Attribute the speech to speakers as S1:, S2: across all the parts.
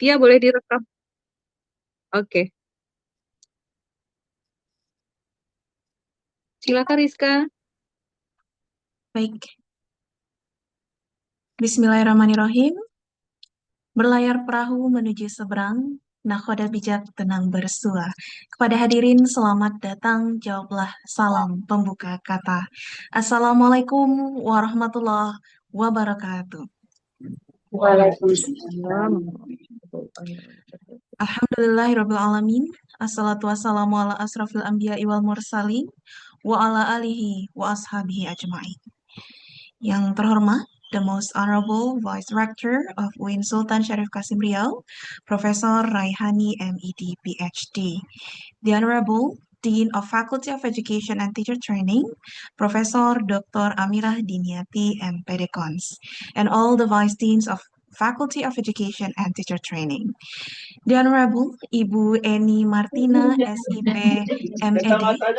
S1: Tia boleh direkam. Oke, silakan Rizka.
S2: Baik, Bismillahirrahmanirrahim. Berlayar perahu menuju seberang, nakhoda bijak tenang bersua. Kepada hadirin, selamat datang, jawablah salam pembuka kata. Assalamualaikum warahmatullahi wabarakatuh.
S1: Waalaikumsalam.
S2: Alhamdulillahirrabbilalamin. Assalatu wassalamu ala asrafil anbiya'i wal mursalin. Wa ala alihi wa ashabihi ajma'in. Yang terhormat, the most honorable Vice Rector of UIN Sultan Syarif Kasim Riau, Profesor Raihani MED PhD, the Honorable Dean of Faculty of Education and Teacher Training, Profesor Dr. Amirah Diniati MPD Cons, and all the Vice Deans of Faculty of Education and Teacher Training. The Honorable Ibu Eni Martina, SIP MED,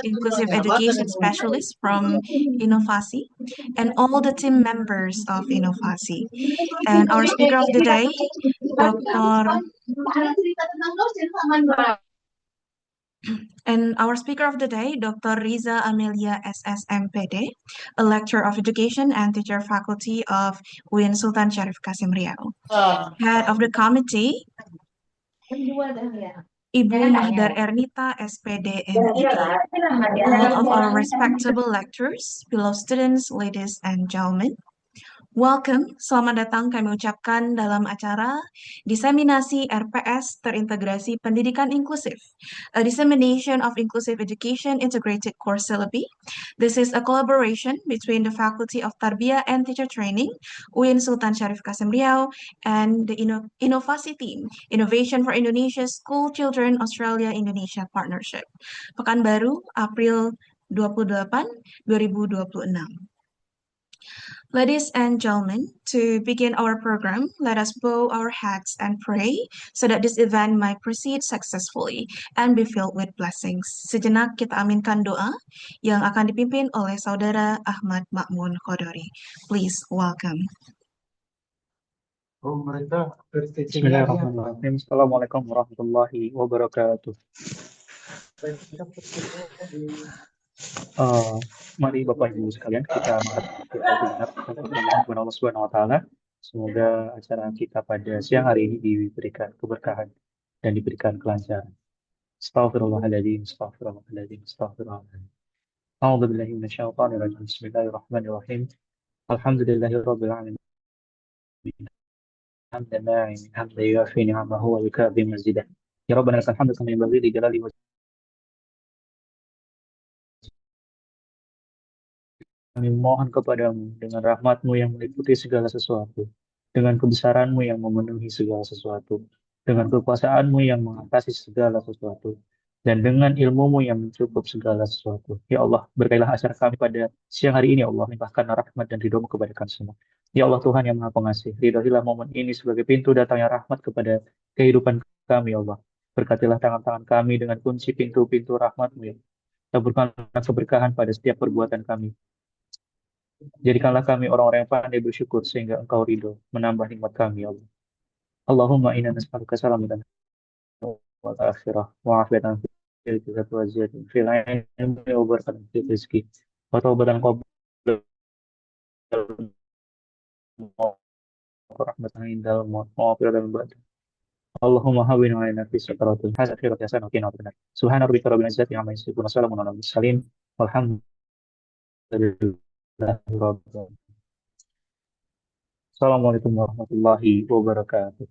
S2: Inclusive Education Specialist from Inovasi, and all the team members of Inovasi. And our speaker of the day, Dr. And our speaker of the day, Dr. Riza Amelia SSMPD, a lecturer of education and teacher faculty of UIN Sultan Syarif Kasim Riau. Head of the committee, Ibu Mahdar Ernita SPD MED. All of our respectable lecturers, beloved students, ladies and gentlemen. Welcome, selamat datang kami ucapkan dalam acara Diseminasi RPS Terintegrasi Pendidikan Inklusif, a dissemination of inclusive education integrated course syllabi. This is a collaboration between the Faculty of Tarbiyah and Teacher Training, UIN Sultan Syarif Kasim Riau, and the Inovasi team, Innovation for Indonesia School Children Australia Indonesia Partnership. Pekanbaru, April 28, 2026. Ladies and gentlemen, to begin our program, let us bow our heads and pray so that this event might proceed successfully and be filled with blessings. Sejenak kita aminkan doa yang akan dipimpin oleh Saudara Ahmad Makmun Khodori. Please welcome.
S3: Bismillahirrahmanirrahim. Assalamualaikum warahmatullahi wabarakatuh. Mari Bapak Ibu sekalian kita menghadap kepada Allah Subhanahu wa taala. Semoga acara kita pada siang hari ini diberikan keberkahan dan diberikan kelancaran. Astaghfirullahaladzim, astaghfirullahaladzim, astaghfirullahaladzim. A'udzu billahi minasyaitonir rajim. Bismillahirrahmanirrahim. Alhamdulillahirabbil alamin. حمدا ناعم حمدا يوافي نعمه ويكافئ مزيدا يا ربنا لك الحمد كما ينبغي لجلال وجهك. Kami mohon kepadamu dengan rahmatmu yang meliputi segala sesuatu, dengan kebesaranmu yang memenuhi segala sesuatu, dengan kekuasaanmu yang mengatasi segala sesuatu, dan dengan ilmumu yang mencukup segala sesuatu. Ya Allah, berkailah acara kami pada siang hari ini, ya Allah, limpahkan rahmat dan ridhomu kepada kami semua. Ya Allah Tuhan yang Maha Pengasih, ridhoilah momen ini sebagai pintu datangnya rahmat kepada kehidupan kami, ya Allah. Berkatilah tangan-tangan kami dengan kunci pintu-pintu rahmatmu, ya. Taburkanlah keberkahan pada setiap perbuatan kami. Jadikanlah kami orang-orang yang pandai bersyukur sehingga Engkau ridho menambah nikmat kami, ya Allah. Allahumma inna nas'aluka salamatan wal akhirah wa afiatan fil jasad wa ziyadatan fil ilmi wa barakatan fil rizqi wa taubatan qabla wa rahmatan indal maut wa afiratan ba'd. Allahumma hawwin 'alaina fi sakaratil hasanati hasanah wa qina adzabannar. Subhana rabbika rabbil izzati 'amma yasifun wa salamun 'alal mursalin walhamdulillahi rabbil alamin. Assalamualaikum warahmatullahi wabarakatuh.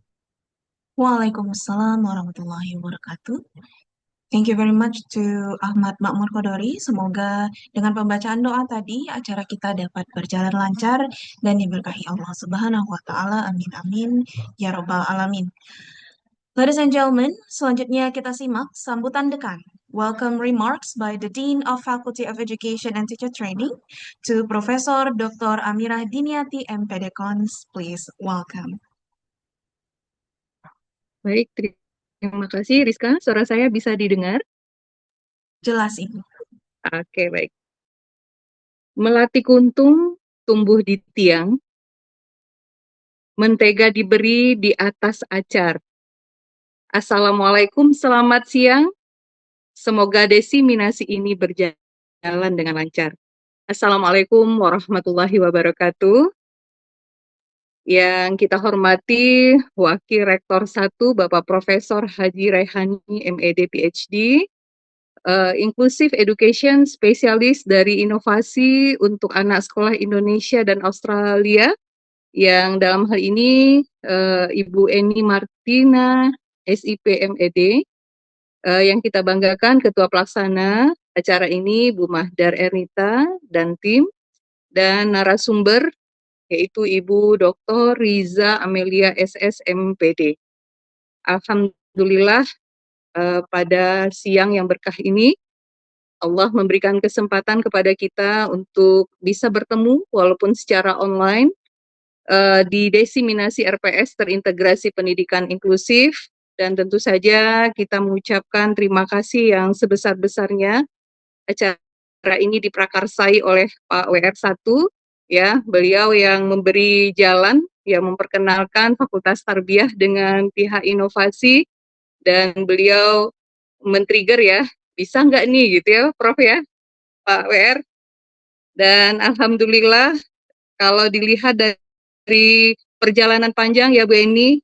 S2: Waalaikumsalam warahmatullahi wabarakatuh. Thank you very much to Ahmad Makmur Khodori. Semoga dengan pembacaan doa tadi acara kita dapat berjalan lancar dan diberkahi Allah Subhanahu wa taala. Amin amin ya rabbal alamin. Ladies and gentlemen, selanjutnya kita simak sambutan dekan. Welcome remarks by the Dean of Faculty of Education and Teacher Training to Profesor Dr. Amirah Diniati MPD Cons. Please welcome.
S1: Baik, terima kasih Rizka. Suara saya bisa didengar?
S2: Jelas, Ibu.
S1: Oke, baik. Melati kuntung tumbuh di tiang, mentega diberi di atas acar. Assalamualaikum, selamat siang. Semoga desiminasi ini berjalan dengan lancar. Assalamualaikum warahmatullahi wabarakatuh. Yang kita hormati Wakil Rektor 1 Bapak Profesor Haji Raihani MED PhD, Inclusive Education Spesialis dari Inovasi untuk Anak Sekolah Indonesia dan Australia, yang dalam hal ini Ibu Eni Martina SIP MED, yang kita banggakan Ketua Pelaksana acara ini Bu Mahdar Ernita dan tim, dan narasumber yaitu Ibu Dr. Riza Amelia SS MPD. Alhamdulillah pada siang yang berkah ini Allah memberikan kesempatan kepada kita untuk bisa bertemu walaupun secara online di desiminasi RPS terintegrasi pendidikan inklusif, dan tentu saja kita mengucapkan terima kasih yang sebesar-besarnya. Acara ini diprakarsai oleh Pak WR1, ya, beliau yang memberi jalan, yang memperkenalkan Fakultas Tarbiyah dengan pihak inovasi, dan beliau men-trigger ya, bisa nggak nih gitu ya Prof ya, Pak WR. Dan alhamdulillah kalau dilihat dari perjalanan panjang ya Bu Eni,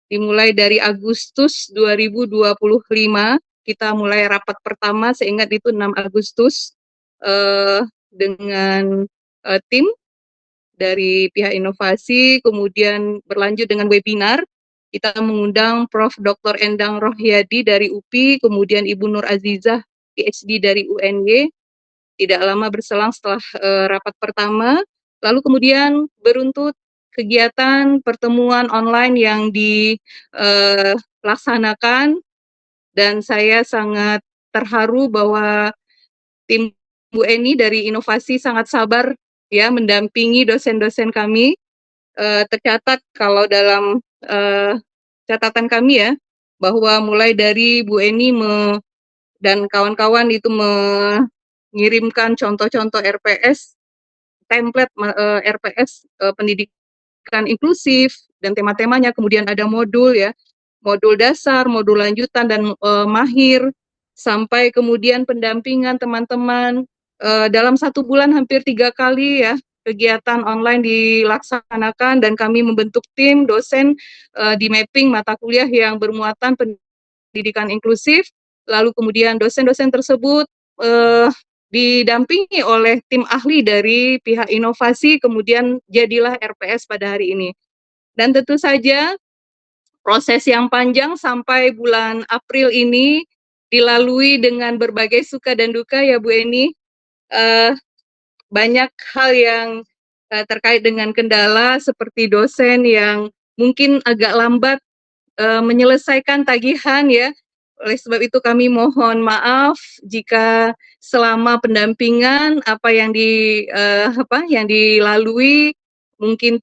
S1: dimulai dari Agustus 2025, kita mulai rapat pertama, seingat itu 6 Agustus, dengan tim dari pihak inovasi, kemudian berlanjut dengan webinar. Kita mengundang Prof. Dr. Endang Rohyadi dari UPI, kemudian Ibu Nur Azizah PhD dari UNY. Tidak lama berselang setelah rapat pertama, lalu kemudian beruntut kegiatan pertemuan online yang dilaksanakan, dan saya sangat terharu bahwa tim Bu Eni dari inovasi sangat sabar ya mendampingi dosen-dosen kami. Tercatat kalau dalam catatan kami ya, bahwa mulai dari Bu Eni dan kawan-kawan itu mengirimkan contoh-contoh RPS, template RPS pendidikan inklusif dan tema-temanya, kemudian ada modul ya, modul dasar, modul lanjutan, dan mahir, sampai kemudian pendampingan teman-teman dalam 1 bulan hampir 3 kali ya kegiatan online dilaksanakan, dan kami membentuk tim dosen di mapping mata kuliah yang bermuatan pendidikan inklusif. Lalu kemudian dosen-dosen tersebut didampingi oleh tim ahli dari pihak inovasi, kemudian jadilah RPS pada hari ini. Dan tentu saja proses yang panjang sampai bulan April ini dilalui dengan berbagai suka dan duka ya Bu Eni. Banyak hal yang terkait dengan kendala seperti dosen yang mungkin agak lambat menyelesaikan tagihan ya. Oleh sebab itu kami mohon maaf jika selama pendampingan apa yang dilalui mungkin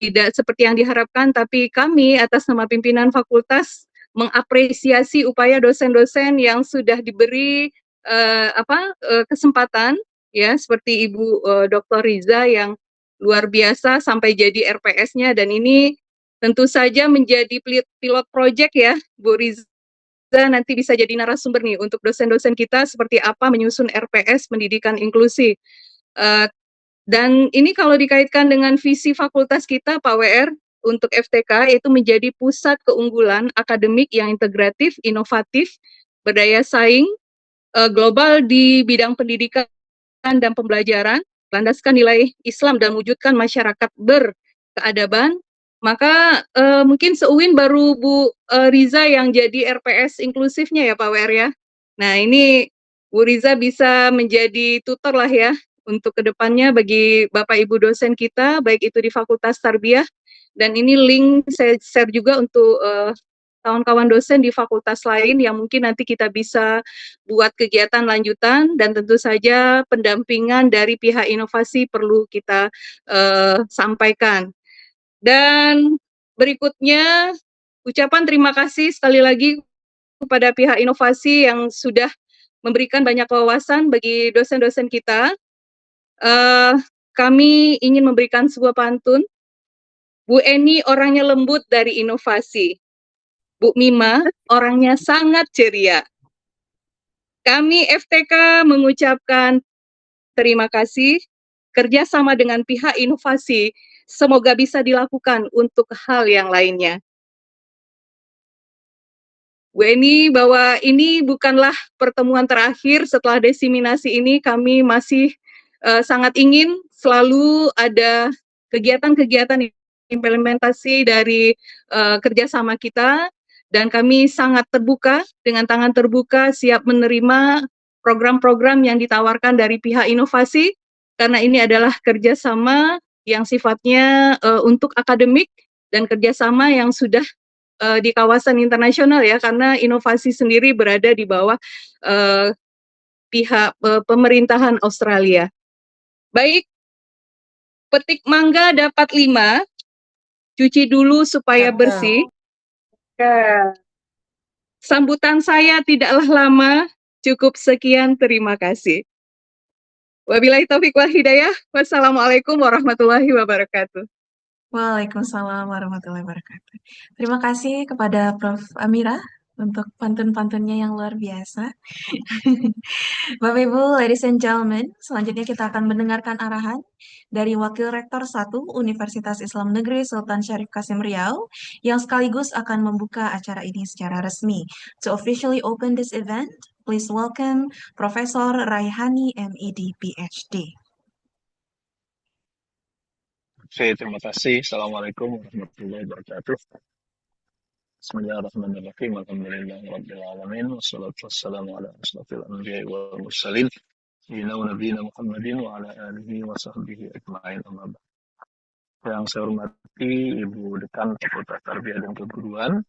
S1: tidak seperti yang diharapkan, tapi kami atas nama pimpinan fakultas mengapresiasi upaya dosen-dosen yang sudah diberi kesempatan ya, seperti Ibu Dr. Riza yang luar biasa sampai jadi RPS-nya, dan ini tentu saja menjadi pilot project ya, Bu Riza nanti bisa jadi narasumber nih untuk dosen-dosen kita seperti apa menyusun RPS pendidikan inklusi. Dan ini kalau dikaitkan dengan visi fakultas kita Pak WR untuk FTK, yaitu menjadi pusat keunggulan akademik yang integratif, inovatif, berdaya saing, global di bidang pendidikan dan pembelajaran, landaskan nilai Islam dan wujudkan masyarakat berkeadaban. Maka mungkin seuin baru Bu Riza yang jadi RPS inklusifnya ya Pak WR ya. Nah ini Bu Riza bisa menjadi tutor lah ya untuk kedepannya bagi Bapak Ibu dosen kita, baik itu di Fakultas Tarbiyah, dan ini link saya share juga untuk kawan-kawan dosen di fakultas lain yang mungkin nanti kita bisa buat kegiatan lanjutan, dan tentu saja pendampingan dari pihak inovasi perlu kita sampaikan. Dan berikutnya ucapan terima kasih sekali lagi kepada pihak inovasi yang sudah memberikan banyak wawasan bagi dosen-dosen kita. Kami ingin memberikan sebuah pantun. Bu Eni orangnya lembut dari inovasi. Bu Mima orangnya sangat ceria. Kami FTK mengucapkan terima kasih. Kerjasama dengan pihak inovasi semoga bisa dilakukan untuk hal yang lainnya. Bu Eni, bahwa ini bukanlah pertemuan terakhir setelah desiminasi ini, kami masih sangat ingin selalu ada kegiatan-kegiatan implementasi dari kerjasama kita, dan kami sangat terbuka, dengan tangan terbuka, siap menerima program-program yang ditawarkan dari pihak inovasi, karena ini adalah kerjasama yang sifatnya untuk akademik, dan kerjasama yang sudah di kawasan internasional ya, karena inovasi sendiri berada di bawah pihak pemerintahan Australia. Baik, petik mangga dapat 5, cuci dulu supaya bersih. Sambutan saya tidaklah lama, cukup sekian, terima kasih. Wabillahi taufiq wal hidayah. Wassalamualaikum warahmatullahi wabarakatuh.
S2: Waalaikumsalam warahmatullahi wabarakatuh. Terima kasih kepada Prof. Amira untuk pantun-pantunnya yang luar biasa. Bapak Ibu, ladies and gentlemen, selanjutnya kita akan mendengarkan arahan dari Wakil Rektor 1 Universitas Islam Negeri Sultan Syarif Kasim Riau yang sekaligus akan membuka acara ini secara resmi. To officially open this event, please welcome Profesor Raihani MED PhD.
S4: Oke, terima kasih. Assalamualaikum warahmatullahi wabarakatuh. Bismillahirrahmanirrahim. Alhamdulillahirabbil alamin. Wassalatu wassalamu ala asyrofil anbiya'i wal mursalin. Sayyidina wa nabiyina Muhammadin wa ala alihi wa sahbihi ajma'in. Amma ba'd. Yang saya hormati Ibu Dekan Fakultas Tarbiyah dan Keguruan,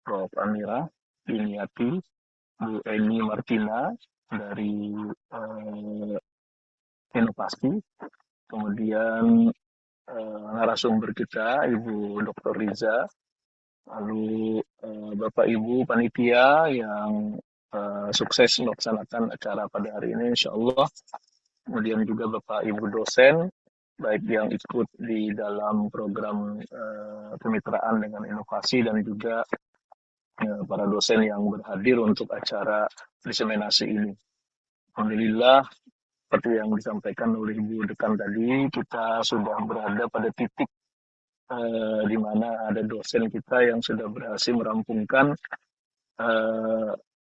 S4: Prof. Amira Diniati, Bu Eni Martina dari Inovasi, kemudian narasumber kita Ibu Dr. Riza, lalu Bapak Ibu panitia yang sukses melaksanakan acara pada hari ini insya Allah, kemudian juga Bapak Ibu dosen baik yang ikut di dalam program kemitraan dengan inovasi dan juga para dosen yang berhadir untuk acara diseminasi ini. Alhamdulillah, seperti yang disampaikan oleh Ibu Dekan tadi, kita sudah berada pada titik di mana ada dosen kita yang sudah berhasil merampungkan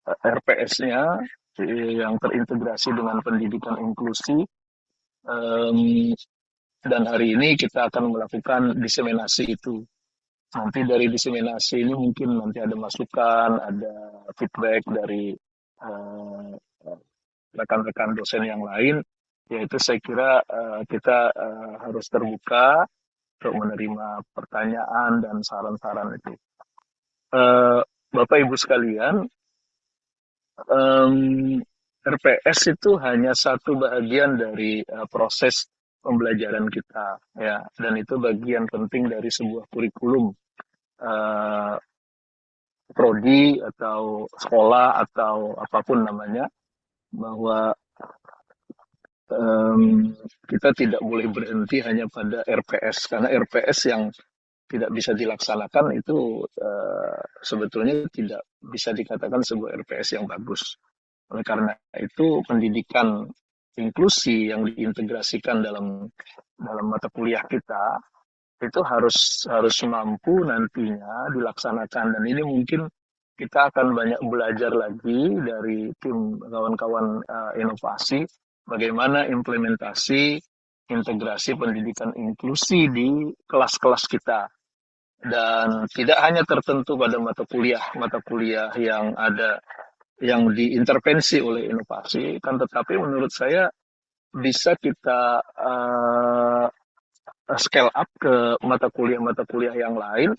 S4: RPS-nya yang terintegrasi dengan pendidikan inklusi, dan hari ini kita akan melakukan diseminasi itu. Nanti dari diseminasi ini mungkin nanti ada masukan, ada feedback dari rekan-rekan dosen yang lain, yaitu saya kira kita harus terbuka untuk menerima pertanyaan dan saran-saran itu. Bapak Ibu sekalian, RPS itu hanya satu bagian dari proses pembelajaran kita, ya, dan itu bagian penting dari sebuah kurikulum prodi atau sekolah atau apapun namanya, bahwa kita tidak boleh berhenti hanya pada RPS, karena RPS yang tidak bisa dilaksanakan itu sebetulnya tidak bisa dikatakan sebuah RPS yang bagus. Oleh karena itu pendidikan inklusi yang diintegrasikan dalam mata kuliah kita itu harus mampu nantinya dilaksanakan, dan ini mungkin kita akan banyak belajar lagi dari tim kawan-kawan inovasi bagaimana implementasi integrasi pendidikan inklusi di kelas-kelas kita, dan tidak hanya tertentu pada mata kuliah yang ada yang diintervensi oleh inovasi, kan, tetapi menurut saya bisa kita scale up ke mata kuliah yang lain,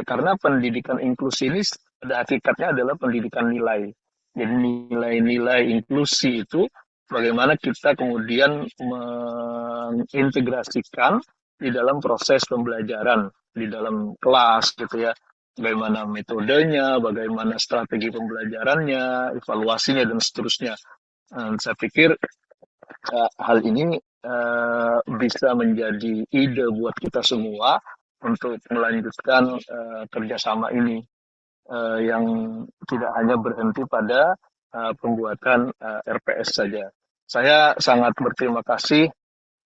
S4: karena pendidikan inklusi ini pada hakikatnya adalah pendidikan nilai. Jadi nilai-nilai inklusi itu bagaimana kita kemudian mengintegrasikan di dalam proses pembelajaran di dalam kelas gitu ya. Bagaimana metodenya, bagaimana strategi pembelajarannya, evaluasinya dan seterusnya. Saya pikir hal ini bisa menjadi ide buat kita semua untuk melanjutkan kerjasama ini. yang tidak hanya berhenti pada pembuatan RPS saja. Saya sangat berterima kasih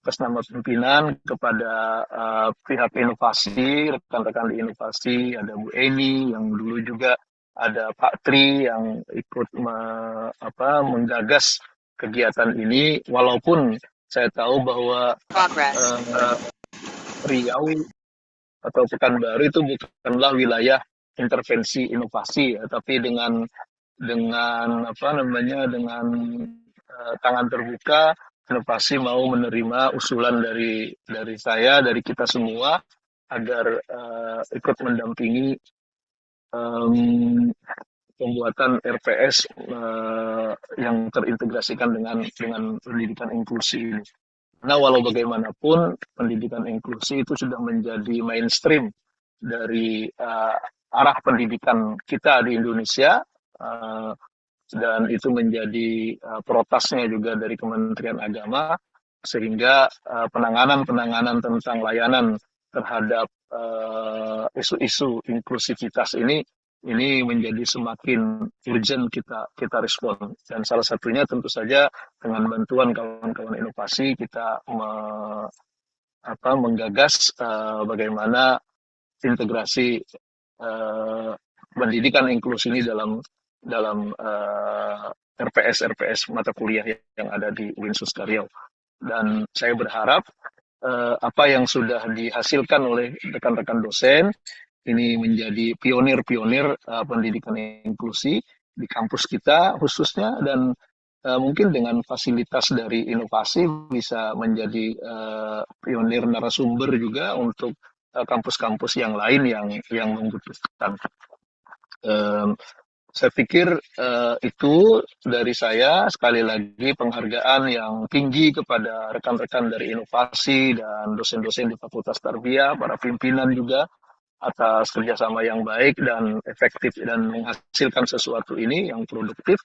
S4: atas nama pimpinan kepada pihak inovasi, rekan-rekan di inovasi, ada Bu Eni yang dulu juga ada Pak Tri yang ikut menggagas kegiatan ini, walaupun saya tahu bahwa Riau atau Pekanbaru itu bukanlah wilayah intervensi inovasi, ya, tapi dengan tangan terbuka, inovasi mau menerima usulan dari saya, dari kita semua, agar ikut mendampingi pembuatan RPS yang terintegrasikan dengan pendidikan inklusi ini. Nah, walau bagaimanapun pendidikan inklusi itu sudah menjadi mainstream dari arah pendidikan kita di Indonesia, dan itu menjadi protesnya juga dari Kementerian Agama, sehingga penanganan tentang layanan terhadap isu-isu inklusivitas ini menjadi semakin urgent kita respon. Dan salah satunya tentu saja dengan bantuan kawan-kawan inovasi kita menggagas bagaimana integrasi pendidikan inklusi ini dalam RPS mata kuliah yang ada di UIN Suskaryau. Dan saya berharap apa yang sudah dihasilkan oleh rekan-rekan dosen ini menjadi pionir-pionir pendidikan inklusi di kampus kita khususnya, dan mungkin dengan fasilitas dari inovasi bisa menjadi pionir narasumber juga untuk kampus-kampus yang lain yang membutuhkan. Saya pikir itu dari saya. Sekali lagi penghargaan yang tinggi kepada rekan-rekan dari inovasi dan dosen-dosen di Fakultas Tarbiyah, para pimpinan juga, atas kerjasama yang baik dan efektif dan menghasilkan sesuatu ini yang produktif.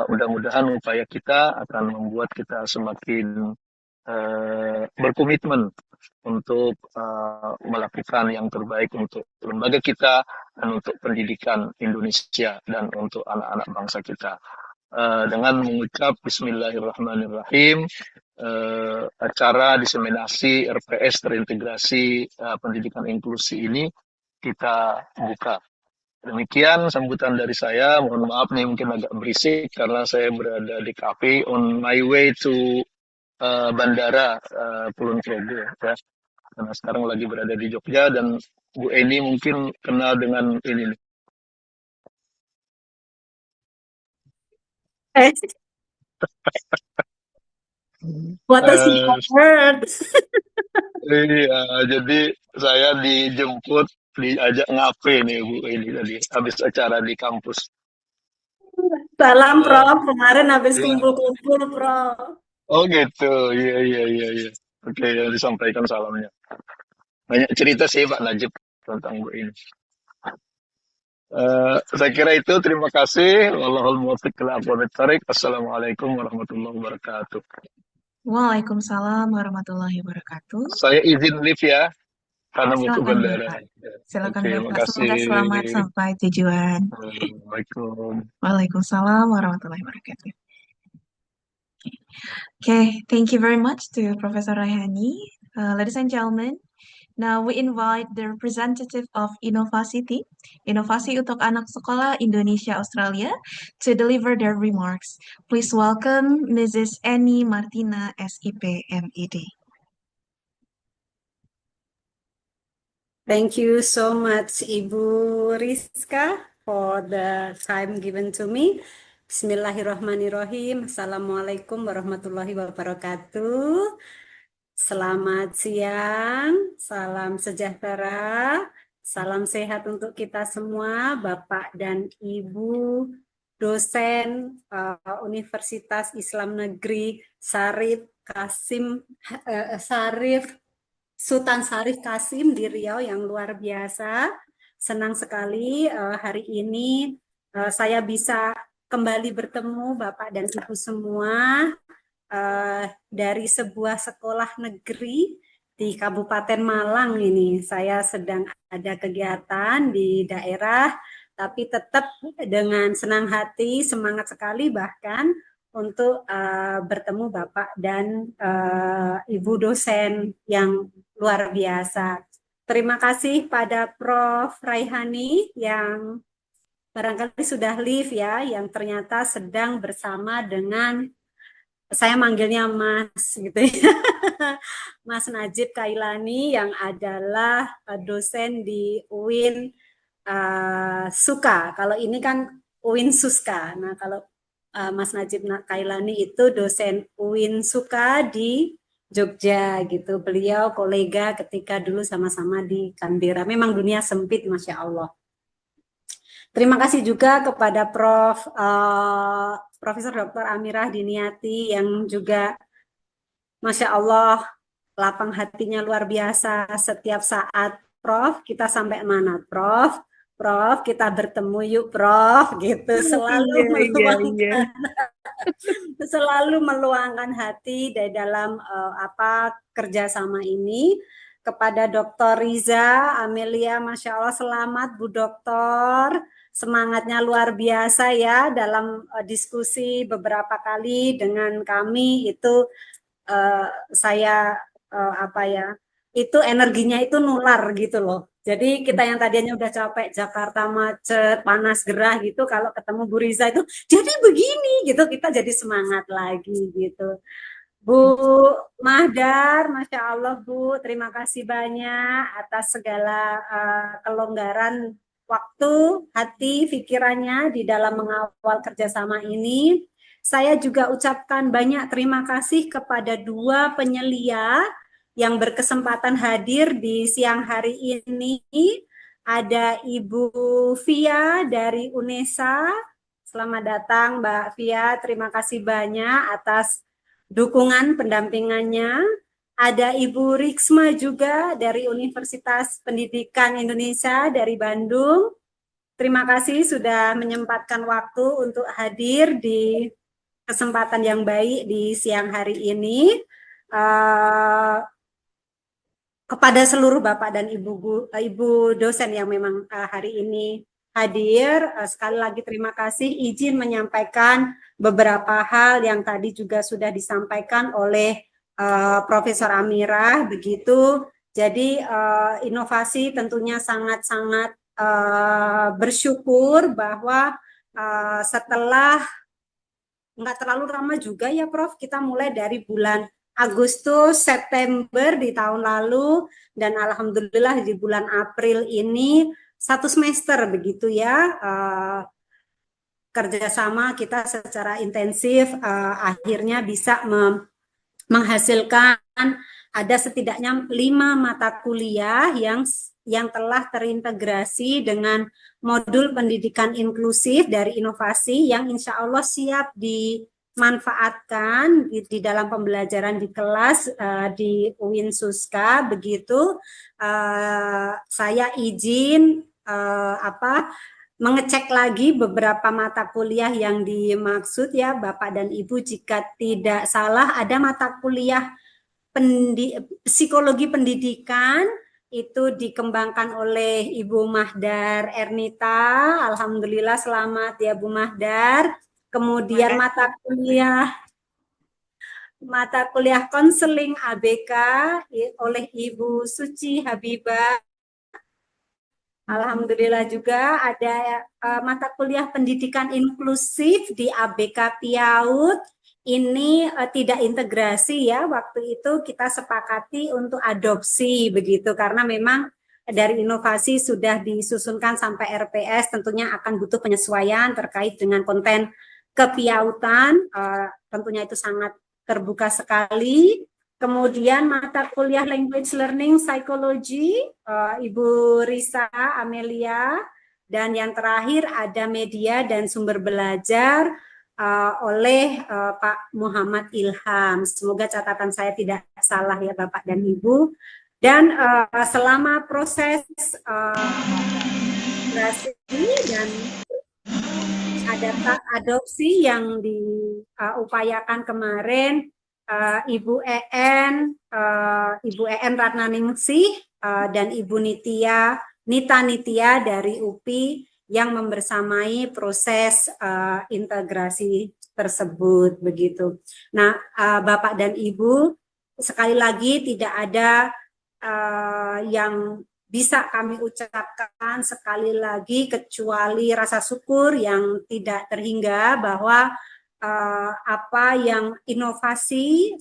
S4: Mudah-mudahan upaya kita akan membuat kita semakin berkomitmen untuk melakukan yang terbaik untuk lembaga kita dan untuk pendidikan Indonesia dan untuk anak-anak bangsa kita. Dengan mengucap Bismillahirrahmanirrahim, acara diseminasi RPS terintegrasi pendidikan inklusi ini kita buka. Demikian sambutan dari saya. Mohon maaf nih mungkin agak berisik karena saya berada di kafe on my way to Bandara Kulon Progo, ya. Karena sekarang lagi berada di Jogja, dan Bu Eni mungkin kenal dengan ini nih.
S5: What a simple word.
S4: Iya, jadi saya diajak ngafe nih Bu Eni tadi, habis acara di kampus.
S5: Salam, Prof. Kemarin habis
S4: Iya.
S5: kumpul-kumpul, Prof.
S4: Oh gitu, iya. Oke, ya, disampaikan salamnya. Banyak cerita sih Pak Najib tentang Bu Eni. Saya kira itu. Terima kasih. Wallahul muwaffiq ila aqwamit thoriq. Assalamualaikum warahmatullahi wabarakatuh.
S2: Waalaikumsalam warahmatullahi wabarakatuh.
S4: Saya izin live ya, karena mau ke
S2: Silakan
S4: bandara.
S2: Bapak. Silakan
S4: Oke,
S2: Bapak.
S4: makasih.
S2: Semoga selamat sampai tujuan.
S4: Assalamualaikum.
S2: Waalaikumsalam warahmatullahi wabarakatuh. Okay, thank you very much to Professor Raihani. Ladies and gentlemen, now we invite the representative of Innovacity, Inovasi untuk Anak Sekolah Indonesia Australia, to deliver their remarks. Please welcome Mrs. Annie Martina, SIP, MED.
S5: Thank you so much, Ibu Rizka, for the time given to me. Bismillahirrahmanirrahim. Assalamualaikum warahmatullahi wabarakatuh. Selamat siang, salam sejahtera, salam sehat untuk kita semua, Bapak dan Ibu dosen Universitas Islam Negeri Sultan Syarif Kasim di Riau yang luar biasa. Senang sekali hari ini saya bisa kembali bertemu Bapak dan Ibu semua dari sebuah sekolah negeri di Kabupaten Malang ini. Saya sedang ada kegiatan di daerah tapi tetap dengan senang hati, semangat sekali bahkan untuk bertemu Bapak dan Ibu dosen yang luar biasa. Terima kasih pada Prof. Raihani yang barangkali sudah live ya, yang ternyata sedang bersama dengan, saya manggilnya Mas gitu ya, Mas Najib Kailani yang adalah dosen di UIN Suka. Kalau ini kan UIN Suska. Nah, kalau Mas Najib Kailani itu dosen UIN Suka di Jogja gitu. Beliau kolega ketika dulu sama-sama di Canberra. Memang dunia sempit, Masya Allah. Terima kasih juga kepada Profesor Dr. Amirah Diniati yang juga Masya Allah lapang hatinya luar biasa setiap saat. Prof, kita sampai mana Prof? Prof, kita bertemu yuk Prof, gitu. Selalu meluangkan hati di dalam kerjasama ini. Kepada Dr. Riza Amelia, Masya Allah, selamat Bu Doktor. Semangatnya luar biasa ya dalam diskusi beberapa kali dengan kami itu saya itu energinya itu nular gitu loh. Jadi kita yang tadinya udah capek Jakarta macet, panas gerah gitu, kalau ketemu Bu Riza itu jadi begini gitu, kita jadi semangat lagi gitu. Bu Mahdar, Masya Allah Bu, terima kasih banyak atas segala kelonggaran waktu, hati, pikirannya di dalam mengawal kerjasama ini. Saya juga ucapkan banyak terima kasih kepada dua penyelia yang berkesempatan hadir di siang hari ini. Ada Ibu Via dari UNESA. Selamat datang Mbak Via, terima kasih banyak atas dukungan pendampingannya. Ada Ibu Riksma juga dari Universitas Pendidikan Indonesia dari Bandung. Terima kasih sudah menyempatkan waktu untuk hadir di kesempatan yang baik di siang hari ini. Kepada seluruh Bapak dan Ibu dosen yang memang hari ini hadir, sekali lagi terima kasih, izin menyampaikan beberapa hal yang tadi juga sudah disampaikan oleh Profesor Amirah begitu. Jadi inovasi tentunya sangat-sangat bersyukur bahwa setelah nggak terlalu lama juga ya Prof, kita mulai dari bulan Agustus, September di tahun lalu, dan alhamdulillah di bulan April ini 1 semester begitu ya, kerjasama kita secara intensif akhirnya bisa menghasilkan ada setidaknya 5 mata kuliah yang telah terintegrasi dengan modul pendidikan inklusif dari inovasi yang insya Allah siap dimanfaatkan di dalam pembelajaran di kelas di UIN Suska begitu. Saya izin mengecek lagi beberapa mata kuliah yang dimaksud ya Bapak dan Ibu, jika tidak salah ada mata kuliah psikologi pendidikan itu dikembangkan oleh Ibu Mahdar Ernita. Alhamdulillah, selamat ya Bu Mahdar. Kemudian mata kuliah konseling ABK oleh Ibu Suci Habibah. Alhamdulillah juga ada mata kuliah pendidikan inklusif di ABK PIAUD. Ini tidak integrasi ya, waktu itu kita sepakati untuk adopsi begitu, karena memang dari inovasi sudah disusunkan sampai RPS, tentunya akan butuh penyesuaian terkait dengan konten kepiautan, tentunya itu sangat terbuka sekali. Kemudian mata kuliah Language Learning Psychology, Ibu Risa Amelia, dan yang terakhir ada media dan sumber belajar oleh Pak Muhammad Ilham. Semoga catatan saya tidak salah ya Bapak dan Ibu. Dan selama proses dan adopsi yang diupayakan kemarin, Ibu EN Ratnaningsih dan Ibu Nita Nitya dari UPI yang membersamai proses integrasi tersebut begitu. Nah, Bapak dan Ibu, sekali lagi tidak ada yang bisa kami ucapkan sekali lagi kecuali rasa syukur yang tidak terhingga bahwa apa yang inovasi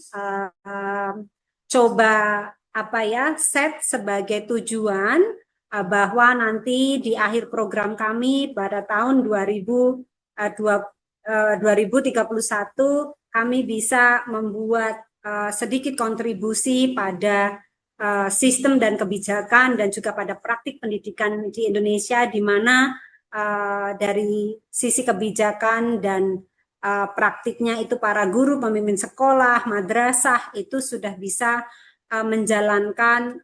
S5: coba set sebagai tujuan bahwa nanti di akhir program kami pada tahun 2031 kami bisa membuat sedikit kontribusi pada sistem dan kebijakan dan juga pada praktik pendidikan di Indonesia, di mana dari sisi kebijakan dan praktiknya itu para guru, pemimpin sekolah, madrasah itu sudah bisa menjalankan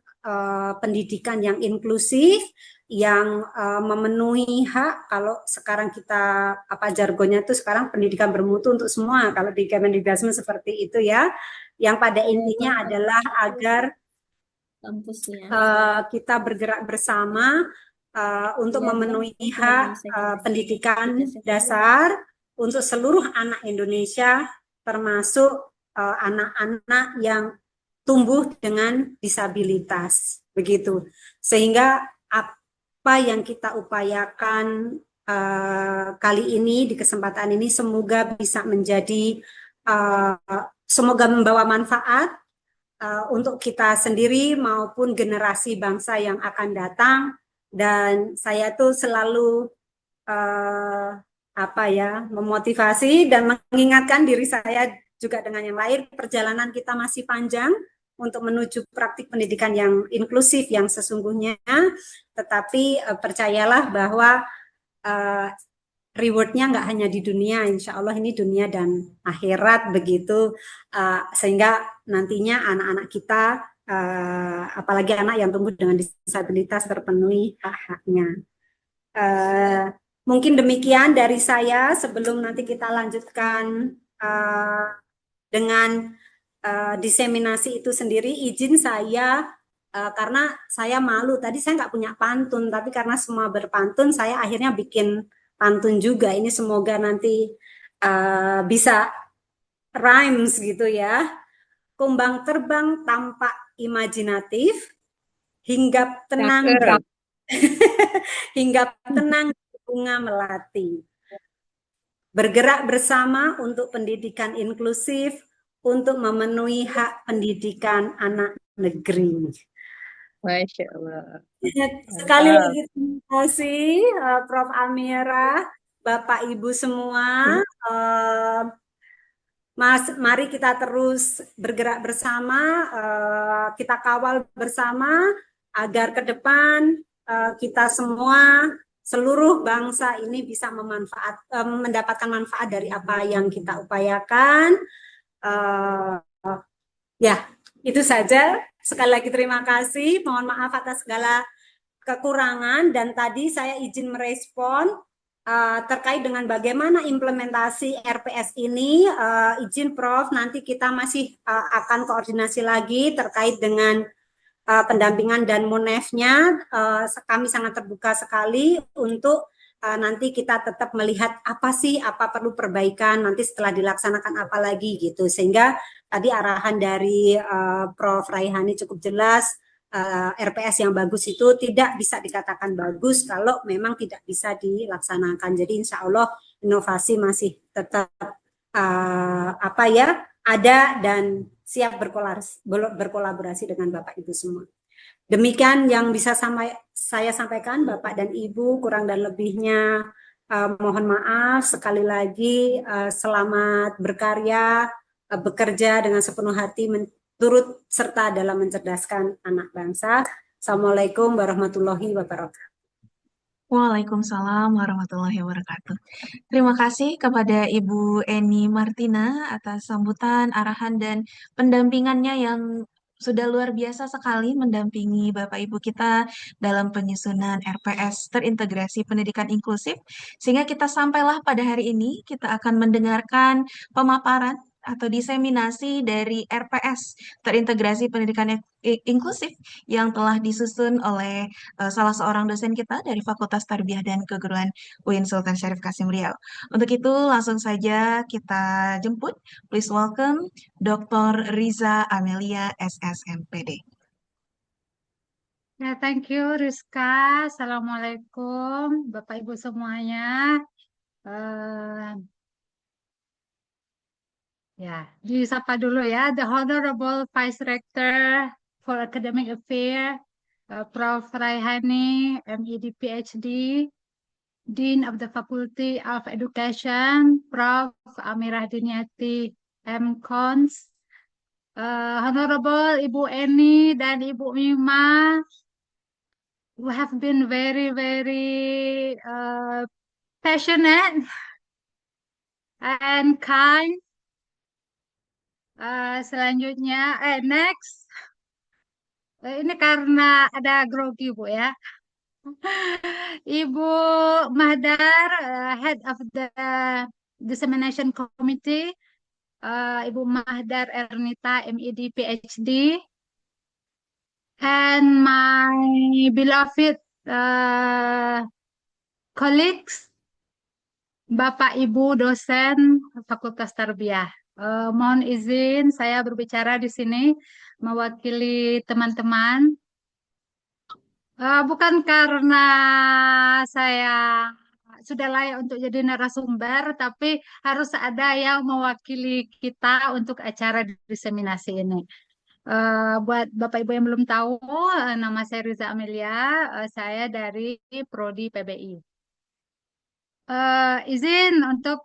S5: pendidikan yang inklusif, yang memenuhi hak. Kalau sekarang kita jargonnya itu sekarang pendidikan bermutu untuk semua, kalau di Kemendikbudristek seperti itu ya, yang pada intinya adalah agar kita bergerak bersama untuk memenuhi hak pendidikan dasar untuk seluruh anak Indonesia, termasuk anak-anak yang tumbuh dengan disabilitas, begitu. Sehingga apa yang kita upayakan kali ini di kesempatan ini semoga bisa menjadi semoga membawa manfaat untuk kita sendiri maupun generasi bangsa yang akan datang. Dan saya tuh selalu memotivasi dan mengingatkan diri saya juga dengan yang lain, perjalanan kita masih panjang untuk menuju praktik pendidikan yang inklusif yang sesungguhnya, tetapi percayalah bahwa rewardnya nggak hanya di dunia, insya Allah ini dunia dan akhirat begitu, sehingga nantinya anak-anak kita, apalagi anak yang tumbuh dengan disabilitas, terpenuhi hak-haknya. Mungkin demikian dari saya. Sebelum nanti kita lanjutkan dengan diseminasi itu sendiri, izin saya karena saya malu, tadi saya nggak punya pantun, tapi karena semua berpantun, saya akhirnya bikin pantun juga. Ini semoga nanti bisa rhymes gitu ya. Kumbang terbang tampak imajinatif, hinggap tenang hinggap tenang bunga melati. Bergerak bersama untuk pendidikan inklusif, untuk memenuhi hak pendidikan anak negeri.
S1: Masya Allah.
S5: Sekali lagi terima kasih Prof. Almira, Bapak Ibu semua. Mari kita terus bergerak bersama, kita kawal bersama agar ke depan kita semua, seluruh bangsa ini bisa mendapatkan manfaat dari apa yang kita upayakan. Ya, itu saja. Sekali lagi terima kasih. Mohon maaf atas segala kekurangan, dan tadi saya izin merespon terkait dengan bagaimana implementasi RPS ini. Izin Prof, nanti kita masih akan koordinasi lagi terkait dengan pendampingan dan monefnya. Kami sangat terbuka sekali untuk nanti kita tetap melihat apa perlu perbaikan nanti setelah dilaksanakan apa lagi gitu, sehingga tadi arahan dari Prof. Raihani cukup jelas. RPS yang bagus itu tidak bisa dikatakan bagus kalau memang tidak bisa dilaksanakan. Jadi insya Allah inovasi masih tetap ada dan siap berkolaborasi dengan Bapak Ibu semua. Demikian yang bisa saya sampaikan, Bapak dan Ibu. Kurang dan lebihnya mohon maaf. Sekali lagi selamat berkarya, bekerja dengan sepenuh hati, turut serta dalam mencerdaskan anak bangsa. Assalamualaikum warahmatullahi wabarakatuh.
S2: Waalaikumsalam warahmatullahi wabarakatuh. Terima kasih kepada Ibu Eni Martina atas sambutan, arahan, dan pendampingannya yang sudah luar biasa sekali mendampingi Bapak Ibu kita dalam penyusunan RPS terintegrasi pendidikan inklusif. Sehingga kita sampailah pada hari ini, kita akan mendengarkan pemaparan atau diseminasi dari RPS, terintegrasi pendidikan inklusif yang telah disusun oleh salah seorang dosen kita dari Fakultas Tarbiyah dan Keguruan UIN Sultan Syarif Kasim Riau. Untuk itu langsung saja kita jemput. Please welcome Dr. Riza Amelia SSMPD.
S6: Ya, thank you Rizka. Assalamualaikum Bapak Ibu semuanya. Ya, disapa dulu ya. The Honorable Vice Rector for Academic Affairs, Prof. Raihani, MED PhD, Dean of the Faculty of Education, Prof. Amirah Diniati, MCons, Honorable Ibu Eni dan Ibu Mima, who have been very, very passionate and kind. Selanjutnya, next. Ini karena ada grogi, Bu ya. Ibu Mahdar, Head of the Dissemination Committee, Ibu Mahdar Ernita, MED PhD, and my beloved colleagues, Bapak Ibu dosen Fakultas Tarbiyah. Mohon izin saya berbicara di sini mewakili teman-teman. Bukan karena saya sudah layak untuk jadi narasumber, tapi harus ada yang mewakili kita untuk acara diseminasi ini. Buat Bapak Ibu yang belum tahu, nama saya Riza Amelia, saya dari Prodi PBI. Izin untuk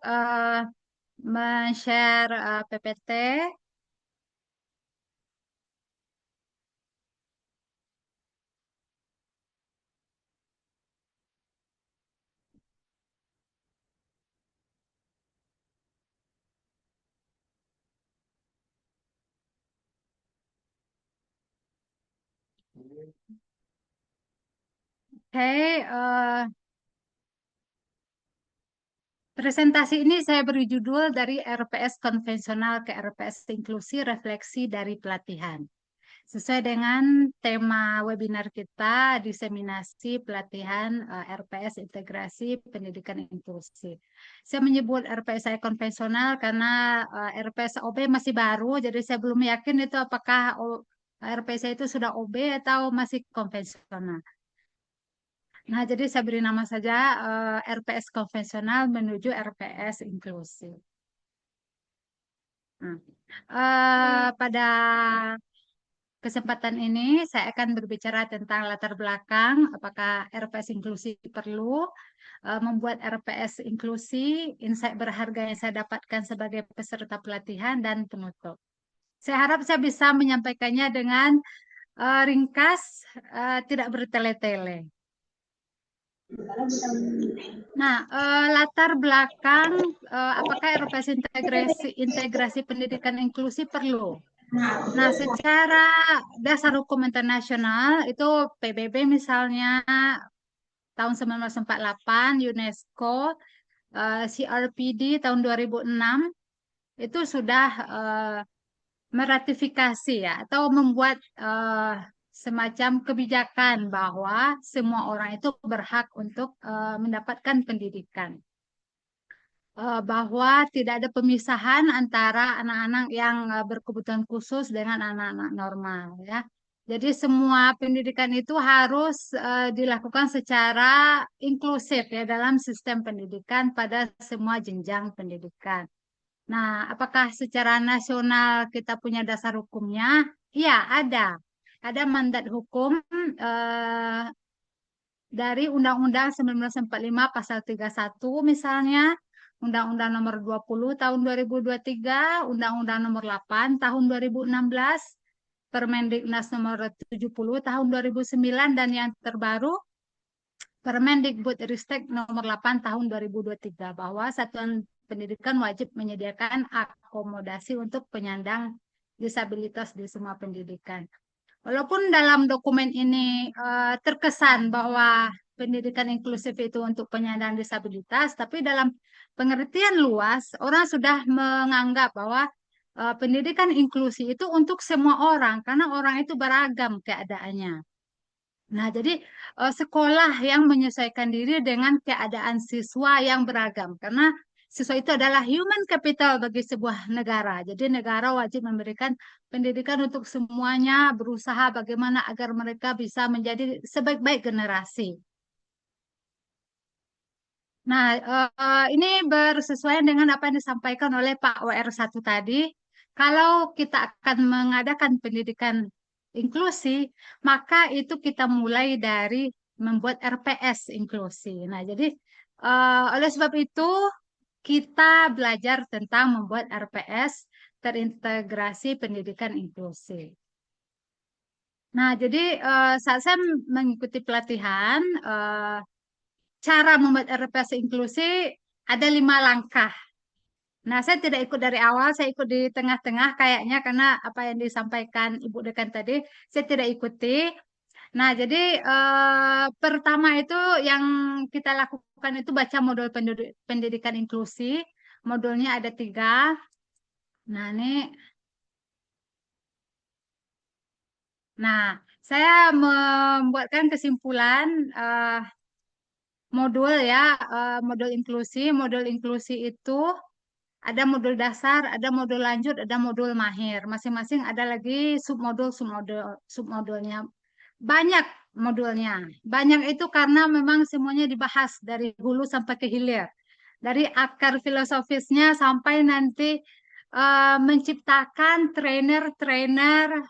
S6: men-share PPT. Oke, presentasi ini saya beri judul dari RPS konvensional ke RPS inklusi, refleksi dari pelatihan. Sesuai dengan tema webinar kita, diseminasi pelatihan RPS integrasi pendidikan inklusi. Saya menyebut RPS saya konvensional karena RPS OB masih baru, jadi saya belum yakin itu apakah RPS saya itu sudah OB atau masih konvensional. Nah, jadi saya beri nama saja RPS konvensional menuju RPS inklusi. Nah, pada kesempatan ini saya akan berbicara tentang latar belakang, apakah RPS inklusi perlu, membuat RPS inklusi, insight berharga yang saya dapatkan sebagai peserta pelatihan, dan penutup. Saya harap saya bisa menyampaikannya dengan ringkas, tidak bertele-tele. Nah, latar belakang apakah RPS integrasi pendidikan inklusi perlu? Nah, secara dasar hukum internasional itu PBB misalnya tahun 1948, UNESCO, CRPD tahun 2006 itu sudah meratifikasi ya atau membuat semacam kebijakan bahwa semua orang itu berhak untuk mendapatkan pendidikan. Bahwa tidak ada pemisahan antara anak-anak yang berkebutuhan khusus dengan anak-anak normal ya. Jadi semua pendidikan itu harus dilakukan secara inklusif ya dalam sistem pendidikan pada semua jenjang pendidikan. Nah, apakah secara nasional kita punya dasar hukumnya? Iya, ada. Ada mandat hukum dari Undang-Undang 1945 Pasal 31 misalnya, Undang-Undang Nomor 20 Tahun 2023, Undang-Undang Nomor 8 Tahun 2016, Permendiknas Nomor 70 Tahun 2009, dan yang terbaru Permendikbudristek Nomor 8 Tahun 2023 bahwa satuan pendidikan wajib menyediakan akomodasi untuk penyandang disabilitas di semua pendidikan. Walaupun dalam dokumen ini terkesan bahwa pendidikan inklusif itu untuk penyandang disabilitas, tapi dalam pengertian luas orang sudah menganggap bahwa pendidikan inklusi itu untuk semua orang karena orang itu beragam keadaannya. Nah, jadi sekolah yang menyesuaikan diri dengan keadaan siswa yang beragam karena siswa itu adalah human capital bagi sebuah negara. Jadi negara wajib memberikan pendidikan untuk semuanya, berusaha bagaimana agar mereka bisa menjadi sebaik-baik generasi. Nah, ini bersesuaian dengan apa yang disampaikan oleh Pak WR1 tadi. Kalau kita akan mengadakan pendidikan inklusi, maka itu kita mulai dari membuat RPS inklusi. Nah, jadi oleh sebab itu kita belajar tentang membuat RPS terintegrasi pendidikan inklusi. Nah, jadi saat saya mengikuti pelatihan, cara membuat RPS inklusi ada 5 langkah. Nah, saya tidak ikut dari awal, saya ikut di tengah-tengah kayaknya karena apa yang disampaikan Ibu Dekan tadi, saya tidak ikuti. Nah, jadi pertama itu yang kita lakukan itu baca modul pendidikan inklusi. Modulnya ada 3. Nah, saya membuatkan kesimpulan modul ya, modul inklusi. Modul inklusi itu ada modul dasar, ada modul lanjut, ada modul mahir. Masing-masing ada lagi submodulnya. Banyak modulnya. Banyak itu karena memang semuanya dibahas dari hulu sampai ke hilir. Dari akar filosofisnya sampai nanti menciptakan trainer-trainer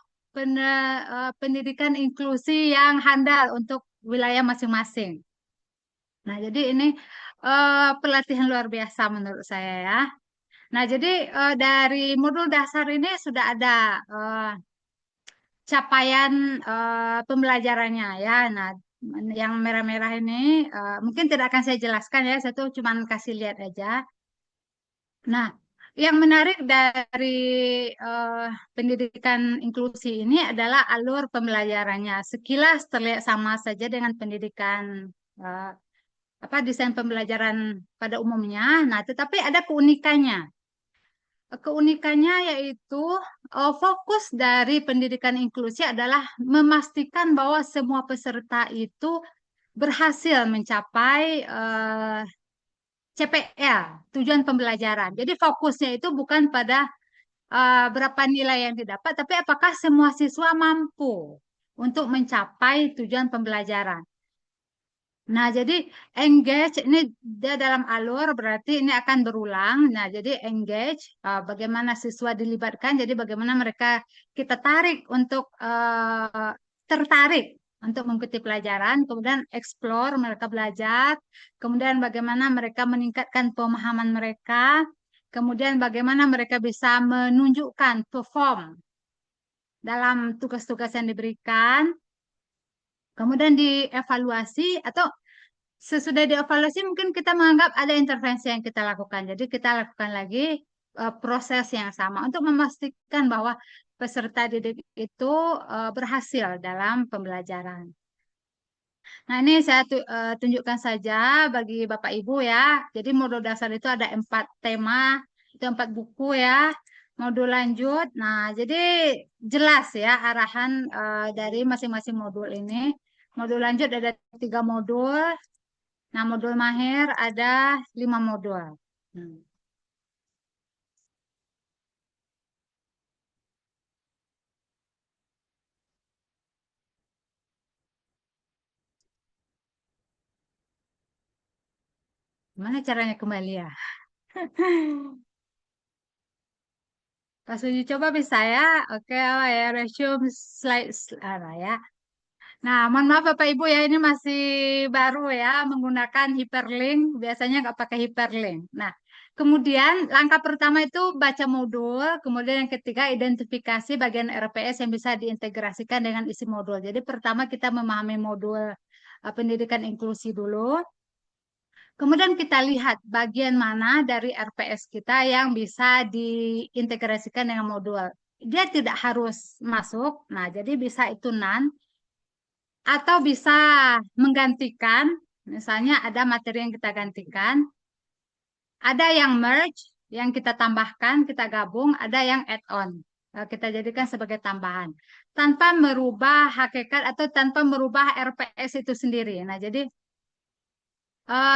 S6: pendidikan inklusi yang handal untuk wilayah masing-masing. Nah, jadi ini pelatihan luar biasa menurut saya ya. Nah, jadi dari modul dasar ini sudah ada capaian pembelajarannya ya. Nah, yang merah-merah ini mungkin tidak akan saya jelaskan ya, saya tuh cuma kasih lihat aja. Nah, yang menarik dari pendidikan inklusi ini adalah alur pembelajarannya. Sekilas terlihat sama saja dengan pendidikan desain pembelajaran pada umumnya. Nah, tetapi ada keunikannya. Keunikannya yaitu fokus dari pendidikan inklusi adalah memastikan bahwa semua peserta itu berhasil mencapai CPL, tujuan pembelajaran. Jadi fokusnya itu bukan pada berapa nilai yang didapat, tapi apakah semua siswa mampu untuk mencapai tujuan pembelajaran. Nah, jadi engage ini dia dalam alur berarti ini akan berulang. Nah, jadi engage bagaimana siswa dilibatkan, jadi bagaimana mereka kita tarik untuk tertarik untuk mengikuti pelajaran, kemudian explore mereka belajar, kemudian bagaimana mereka meningkatkan pemahaman mereka, kemudian bagaimana mereka bisa menunjukkan perform dalam tugas-tugas yang diberikan. Kemudian dievaluasi atau sesudah dievaluasi mungkin kita menganggap ada intervensi yang kita lakukan. Jadi kita lakukan lagi proses yang sama untuk memastikan bahwa peserta didik itu berhasil dalam pembelajaran. Nah, ini saya tunjukkan saja bagi Bapak Ibu ya. Jadi modul dasar itu ada 4 tema, itu 4 buku ya. Modul lanjut, nah jadi jelas ya arahan dari masing-masing modul ini. Modul lanjut ada 3 modul. Nah, modul mahir ada 5 modul. Gimana caranya kembali ya? Pas uji coba bisa ya. Oke, ya resume slide ya. Nah, mohon maaf Bapak Ibu ya, ini masih baru ya menggunakan hyperlink. Biasanya nggak pakai hyperlink. Nah, kemudian langkah pertama itu baca modul, kemudian yang ketiga identifikasi bagian RPS yang bisa diintegrasikan dengan isi modul. Jadi pertama kita memahami modul pendidikan inklusi dulu. Kemudian kita lihat bagian mana dari RPS kita yang bisa diintegrasikan dengan modul. Dia tidak harus masuk, nah jadi bisa itu non, atau bisa menggantikan, misalnya ada materi yang kita gantikan, ada yang merge, yang kita tambahkan, kita gabung, ada yang add-on. Kita jadikan sebagai tambahan. Tanpa merubah hakikat atau tanpa merubah RPS itu sendiri. Nah, jadi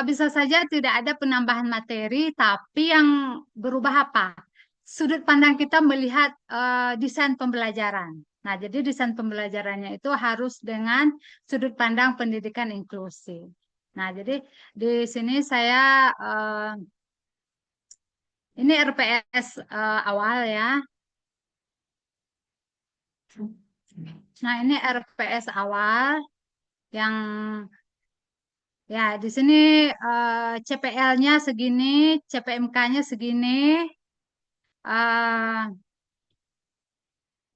S6: bisa saja tidak ada penambahan materi, tapi yang berubah apa? Sudut pandang kita melihat desain pembelajaran. Nah, jadi desain pembelajarannya itu harus dengan sudut pandang pendidikan inklusif. Nah, jadi di sini saya ini RPS awal ya. Nah, ini RPS awal yang ya di sini CPL-nya segini, CPMK-nya segini. eh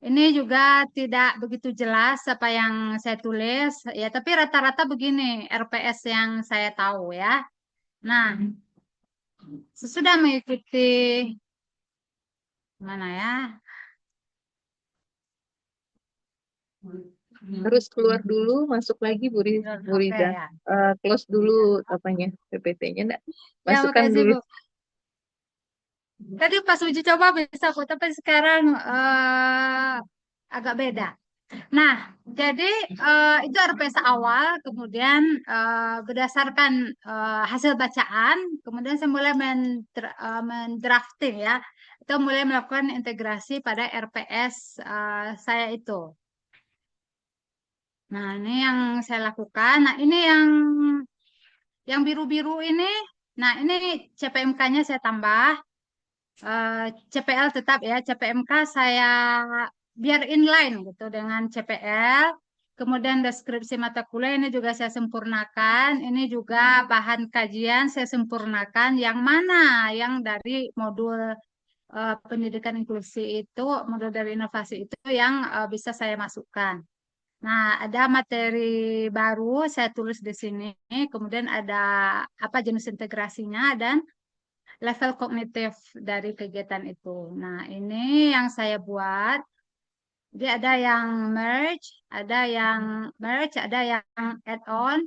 S6: Ini juga tidak begitu jelas apa yang saya tulis, ya, tapi rata-rata begini RPS yang saya tahu ya. Nah, sesudah mengikuti mana ya?
S1: Harus keluar dulu, masuk lagi Bu
S6: Oke
S1: Riza.
S6: ya.
S1: Close dulu apanya, PPT-nya enggak?
S6: Ya,
S1: Masukkan
S6: makasih
S1: dulu.
S6: Bu. Tadi pas uji coba bisa Bu, tapi sekarang agak beda. Nah, jadi itu RPS awal, kemudian berdasarkan hasil bacaan, kemudian saya mulai mendrafting ya, atau mulai melakukan integrasi pada RPS saya itu. Nah, ini yang saya lakukan. Nah, ini yang biru-biru ini, nah ini CPMK-nya saya tambah. CPL tetap ya, CPMK saya biar inline gitu dengan CPL. Kemudian deskripsi mata kuliah ini juga saya sempurnakan. Ini juga bahan kajian saya sempurnakan. Yang mana yang dari modul pendidikan inklusi itu, modul dari inovasi itu yang bisa saya masukkan. Nah, ada materi baru saya tulis di sini. Kemudian ada apa jenis integrasinya dan level kognitif dari kegiatan itu. Nah, ini yang saya buat. Jadi ada yang add-on.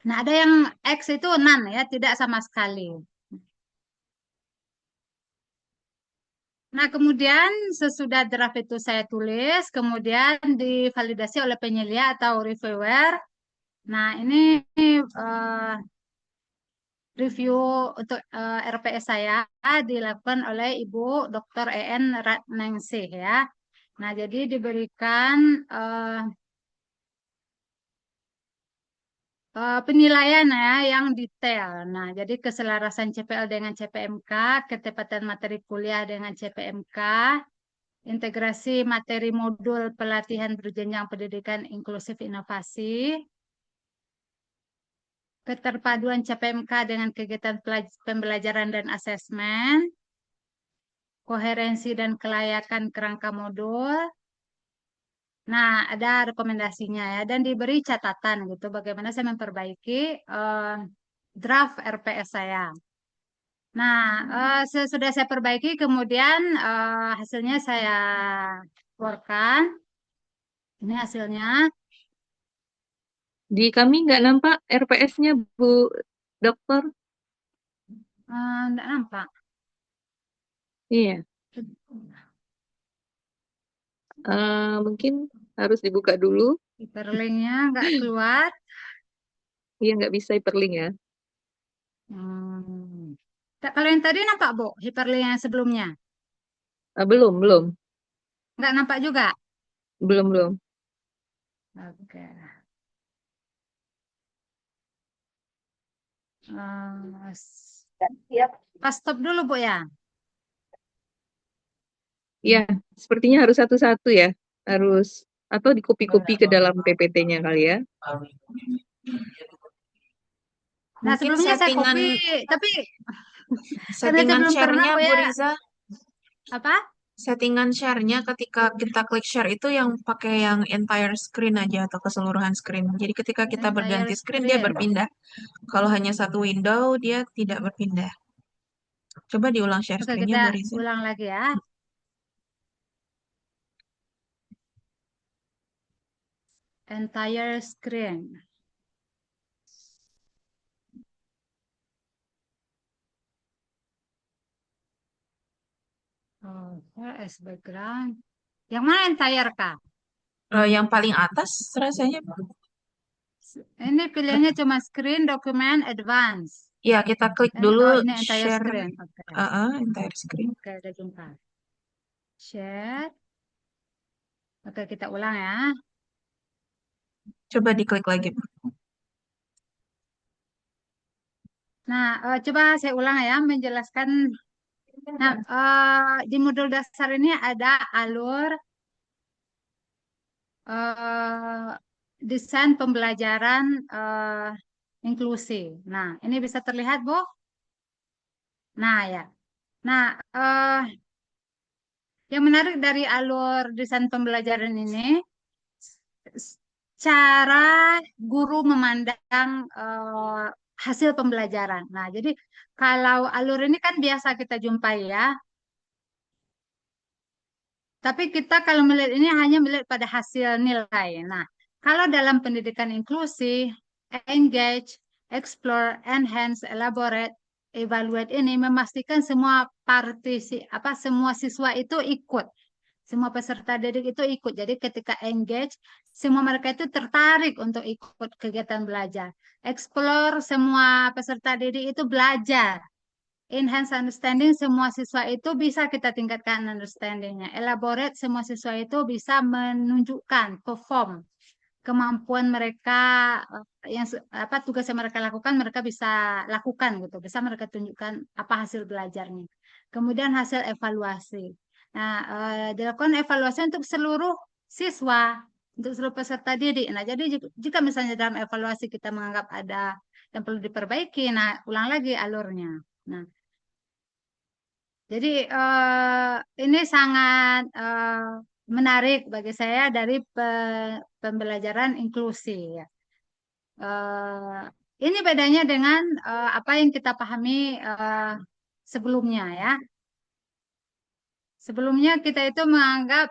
S6: Nah, ada yang X itu none ya, tidak sama sekali. Nah, kemudian sesudah draft itu saya tulis, kemudian divalidasi oleh penyelia atau reviewer. Nah, ini eh, review untuk RPS saya dilakukan oleh Ibu Dr. EN Ratnangsih ya. Nah, jadi diberikan penilaian ya yang detail. Nah, jadi keselarasan CPL dengan CPMK, ketepatan materi kuliah dengan CPMK, integrasi materi modul pelatihan berjenjang pendidikan inklusif inovasi, keterpaduan CPMK dengan kegiatan pembelajaran dan asesmen, koherensi dan kelayakan kerangka modul. Nah, ada rekomendasinya ya, dan diberi catatan gitu, bagaimana saya memperbaiki draft RPS saya. Nah, sesudah saya perbaiki, kemudian hasilnya saya keluarkan. Ini hasilnya.
S1: Di kami nggak nampak RPS-nya Bu Dokter.
S6: Enggak nampak.
S1: Iya. Mungkin harus dibuka dulu.
S6: Hyperlinknya nggak keluar.
S1: Iya, nggak bisa hyperlink ya.
S6: Hmm. Kalau yang tadi nampak, Bu, hyperlink yang sebelumnya?
S1: Belum.
S6: Nggak nampak juga?
S1: Belum.
S6: Oke. Pas stop dulu, Bu ya.
S1: Iya, sepertinya harus satu-satu ya. Harus atau dikopi-kopi ke dalam PPT-nya kali ya.
S6: Nah,
S2: Mungkin
S6: sebelumnya saya
S2: settingan
S6: copy, tapi karena saya
S2: settingan
S6: belum pernah,
S2: share-nya
S6: Bu
S2: Bu
S6: ya.
S2: Riza,
S6: Apa?
S2: settingan share-nya ketika kita klik share itu yang pakai yang entire screen aja atau keseluruhan screen. Jadi ketika kita
S6: Entire
S2: berganti screen dia
S6: screen.
S2: berpindah. Kalau hanya satu window dia tidak berpindah. Coba diulang share
S6: Oke,
S2: screen-nya
S6: kita
S2: Bu Riza.
S6: ulang lagi ya. Entire screen. as background. Yang mana entire kah?
S2: Yang paling atas rasanya.
S6: Ini pilihannya cuma screen, dokumen, advance.
S2: Ya, kita klik
S6: Kan?
S2: dulu
S6: Oh, ini entire
S2: share
S6: screen. Oke.
S2: entire screen.
S6: Oke, udah jumpa. Share. Oke, kita ulang ya.
S2: Coba diklik lagi.
S6: Nah, coba saya ulang ya, menjelaskan. Nah, di modul dasar ini ada alur desain pembelajaran inklusi. Nah, ini bisa terlihat, Bu? Nah, ya. Nah, yang menarik dari alur desain pembelajaran ini, cara guru memandang hasil pembelajaran. Nah, jadi kalau alur ini kan biasa kita jumpai ya, tapi kita kalau melihat ini hanya melihat pada hasil nilai. Nah, kalau dalam pendidikan inklusi, engage, explore, enhance, elaborate, evaluate ini memastikan semua semua siswa itu ikut. Semua peserta didik itu ikut. Jadi ketika engage, semua mereka itu tertarik untuk ikut kegiatan belajar. Explore, semua peserta didik itu belajar. Enhance understanding, semua siswa itu bisa kita tingkatkan understandingnya. Elaborate, semua siswa itu bisa menunjukkan, perform kemampuan mereka tugas yang mereka lakukan mereka bisa lakukan gitu, bisa mereka tunjukkan apa hasil belajarnya. Kemudian hasil evaluasi. Nah, dilakukan evaluasi untuk seluruh siswa, untuk seluruh peserta didik. Nah, jadi jika misalnya dalam evaluasi kita menganggap ada yang perlu diperbaiki, nah ulang lagi alurnya. Nah, jadi ini sangat menarik bagi saya dari pembelajaran inklusi. Ya. Ini bedanya dengan apa yang kita pahami sebelumnya ya. Sebelumnya kita itu menganggap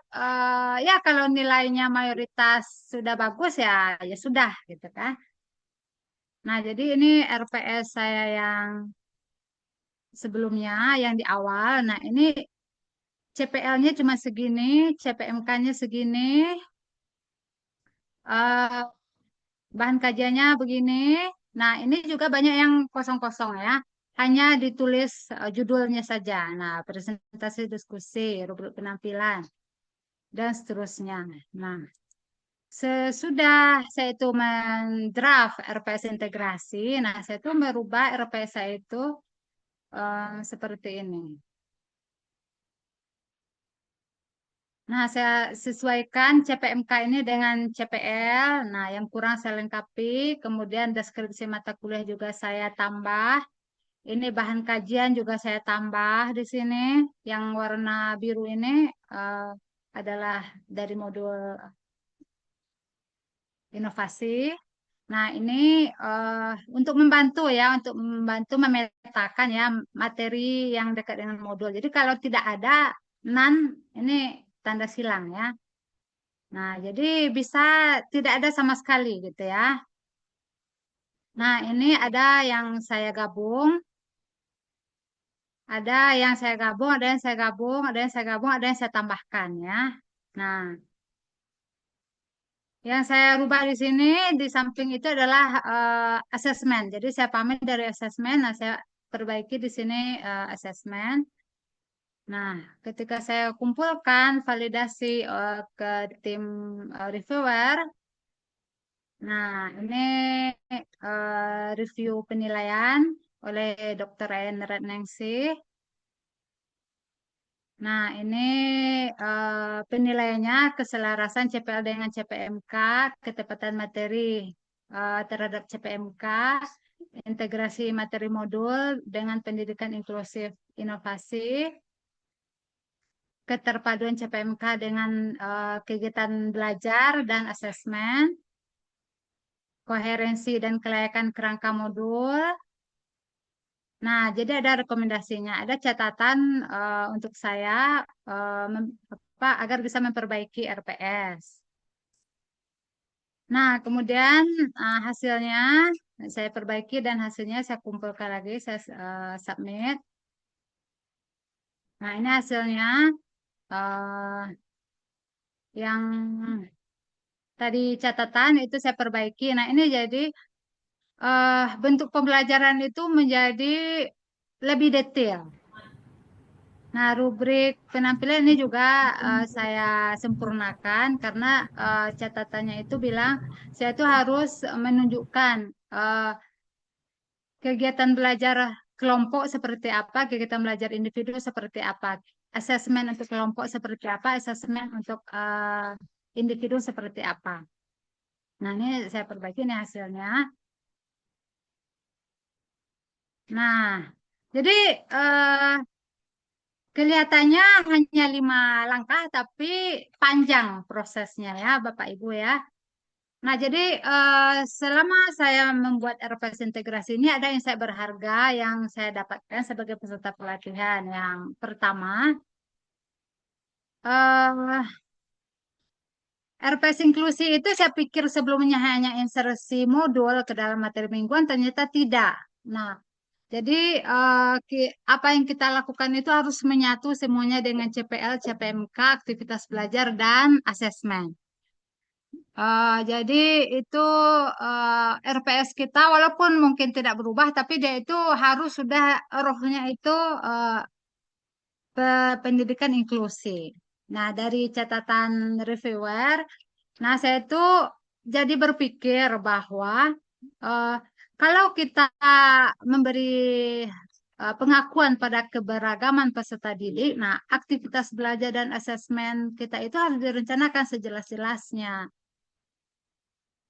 S6: ya kalau nilainya mayoritas sudah bagus ya ya sudah gitu kan. Nah jadi ini RPS saya yang sebelumnya yang di awal. Nah ini CPL-nya cuma segini, CPMK-nya segini, bahan kajiannya begini. Nah, ini juga banyak yang kosong-kosong ya. Hanya ditulis judulnya saja. Nah, presentasi diskusi, rubrik penampilan, dan seterusnya. Nah, sesudah saya itu mendraft RPS integrasi, nah saya itu merubah RPS saya itu seperti ini. Nah, saya sesuaikan CPMK ini dengan CPL. Nah, yang kurang saya lengkapi. Kemudian deskripsi mata kuliah juga saya tambah. Ini bahan kajian juga saya tambah di sini. Yang warna biru ini adalah dari modul inovasi. Nah, ini untuk membantu ya, untuk membantu memetakan ya materi yang dekat dengan modul. Jadi kalau tidak ada none, ini tanda silang ya. Nah, jadi bisa tidak ada sama sekali gitu ya. Nah, ini ada yang saya gabung, ada yang saya gabung, ada yang saya gabung, ada yang saya gabung, ada yang saya tambahkan ya. Nah, yang saya rubah di sini di samping itu adalah asesmen. Jadi saya pamit dari asesmen, nah saya perbaiki di sini asesmen. Nah, ketika saya kumpulkan validasi ke tim reviewer, nah ini review penilaian oleh Dr. Ryan Ratningsih. Nah, ini penilaiannya keselarasan CPL dengan CPMK, ketepatan materi terhadap CPMK, integrasi materi modul dengan pendidikan inklusif inovasi, keterpaduan CPMK dengan kegiatan belajar dan asesmen, koherensi dan kelayakan kerangka modul. Nah, jadi ada rekomendasinya, ada catatan untuk saya agar bisa memperbaiki RPS. Nah, kemudian hasilnya saya perbaiki dan hasilnya saya kumpulkan lagi, saya submit. Nah, ini hasilnya. eh, yang tadi catatan itu saya perbaiki. Nah, ini jadi bentuk pembelajaran itu menjadi lebih detail. Nah, rubrik penampilan ini juga saya sempurnakan karena catatannya itu bilang saya itu harus menunjukkan kegiatan belajar kelompok seperti apa, kegiatan belajar individu seperti apa, asesmen untuk kelompok seperti apa, asesmen untuk individu seperti apa. Nah, ini saya perbaiki nih hasilnya. Nah, jadi kelihatannya hanya 5 langkah, tapi panjang prosesnya ya, Bapak Ibu ya. Nah, jadi selama saya membuat RPS integrasi ini ada insight berharga yang saya dapatkan sebagai peserta pelatihan. Yang pertama, eh, RPS inklusi itu saya pikir sebelumnya hanya insersi modul ke dalam materi mingguan, ternyata tidak. Nah, jadi apa yang kita lakukan itu harus menyatu semuanya dengan CPL, CPMK, aktivitas belajar, dan asesmen. Jadi itu RPS kita walaupun mungkin tidak berubah, tapi dia itu harus sudah rohnya itu pendidikan inklusi. Nah, dari catatan reviewer, nah saya itu jadi berpikir bahwa eh, kalau kita memberi pengakuan pada keberagaman peserta didik, nah aktivitas belajar dan asesmen kita itu harus direncanakan sejelas-jelasnya.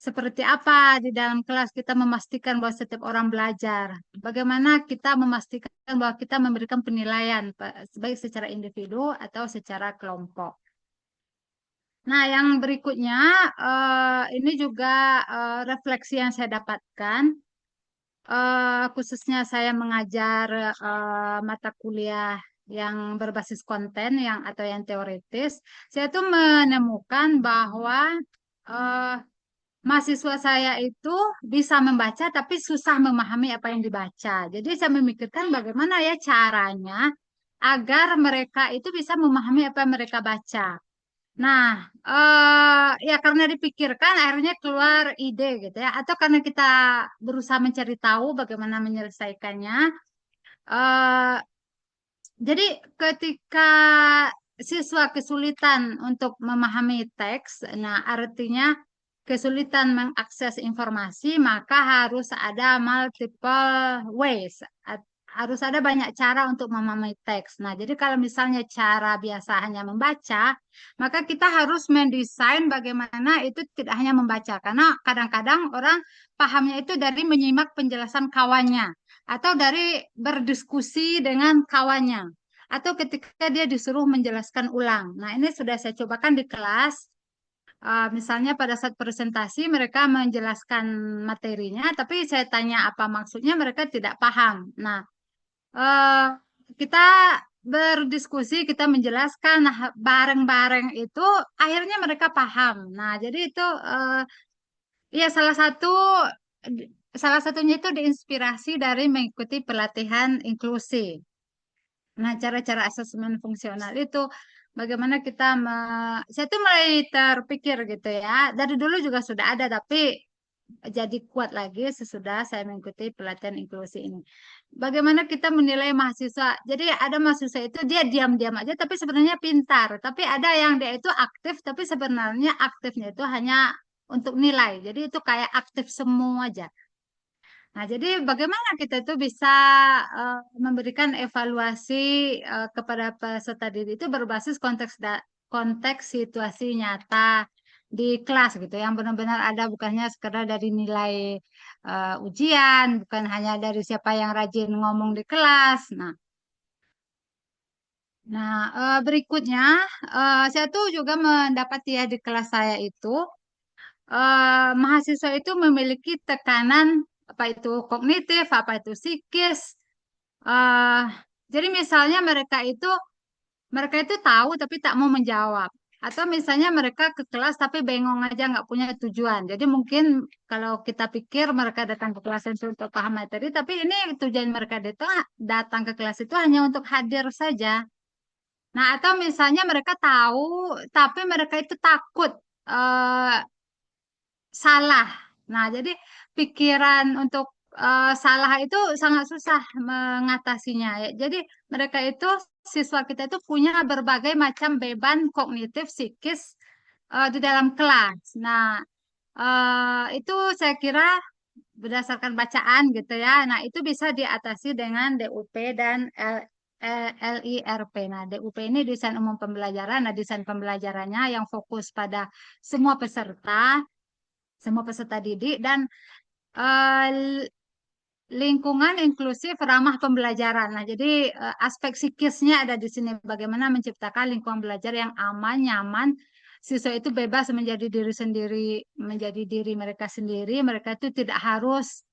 S6: Seperti apa di dalam kelas kita memastikan bahwa setiap orang belajar. Bagaimana kita memastikan bahwa kita memberikan penilaian baik secara individu atau secara kelompok. Nah, yang berikutnya ini juga refleksi yang saya dapatkan. Khususnya saya mengajar mata kuliah yang berbasis konten atau yang teoritis, saya tuh menemukan bahwa mahasiswa saya itu bisa membaca tapi susah memahami apa yang dibaca. Jadi saya memikirkan bagaimana ya caranya agar mereka itu bisa memahami apa yang mereka baca. Nah, ya karena dipikirkan akhirnya keluar ide gitu ya. Atau karena kita berusaha mencari tahu bagaimana menyelesaikannya. eh, jadi ketika siswa kesulitan untuk memahami teks, nah artinya kesulitan mengakses informasi, maka harus ada multiple ways. Harus ada banyak cara untuk memahami teks. Nah, jadi kalau misalnya cara biasa hanya membaca, maka kita harus mendesain bagaimana itu tidak hanya membaca. Karena kadang-kadang orang pahamnya itu dari menyimak penjelasan kawannya, atau dari berdiskusi dengan kawannya, atau ketika dia disuruh menjelaskan ulang. Nah, ini sudah saya cobakan di kelas. Misalnya pada saat presentasi mereka menjelaskan materinya, tapi saya tanya apa maksudnya, mereka tidak paham. Nah, eh, kita berdiskusi, kita menjelaskan, nah, bareng-bareng itu akhirnya mereka paham. Nah, jadi itu ya salah satunya itu diinspirasi dari mengikuti pelatihan inklusi. Nah, cara-cara asesmen fungsional itu bagaimana saya tuh mulai terpikir gitu ya. Dari dulu juga sudah ada, tapi jadi kuat lagi sesudah saya mengikuti pelatihan inklusi ini. Bagaimana kita menilai mahasiswa? Jadi ada mahasiswa itu dia diam-diam aja, tapi sebenarnya pintar. Tapi ada yang dia itu aktif, tapi sebenarnya aktifnya itu hanya untuk nilai. Jadi itu kayak aktif semua aja. Nah, jadi bagaimana kita itu bisa memberikan evaluasi kepada peserta didik itu berbasis konteks situasi nyata di kelas gitu, yang benar-benar ada, bukannya sekedar dari nilai ujian, bukan hanya dari siapa yang rajin ngomong di kelas. Berikutnya saya tuh juga mendapati ya di kelas saya itu mahasiswa itu memiliki tekanan apa itu kognitif, apa itu psikis. eh jadi misalnya mereka itu tahu tapi tak mau menjawab. Atau misalnya mereka ke kelas tapi bengong aja, nggak punya tujuan. Jadi mungkin kalau kita pikir mereka datang ke kelas itu untuk paham materi, tapi ini tujuan mereka datang ke kelas itu hanya untuk hadir saja. Nah, atau misalnya mereka tahu, tapi mereka itu takut eh, salah. Nah, jadi pikiran untuk salah itu sangat susah mengatasinya. Ya. Jadi mereka itu siswa kita itu punya berbagai macam beban kognitif psikis di dalam kelas. Nah, itu saya kira berdasarkan bacaan gitu ya. Nah, itu bisa diatasi dengan DUP dan LIRP. Nah, DUP ini desain umum pembelajaran. Nah, desain pembelajarannya yang fokus pada semua peserta didik dan eh, lingkungan inklusif ramah pembelajaran. Nah, jadi aspek psikisnya ada di sini bagaimana menciptakan lingkungan belajar yang aman, nyaman, siswa itu bebas menjadi diri sendiri, menjadi diri mereka sendiri. Mereka itu tidak harus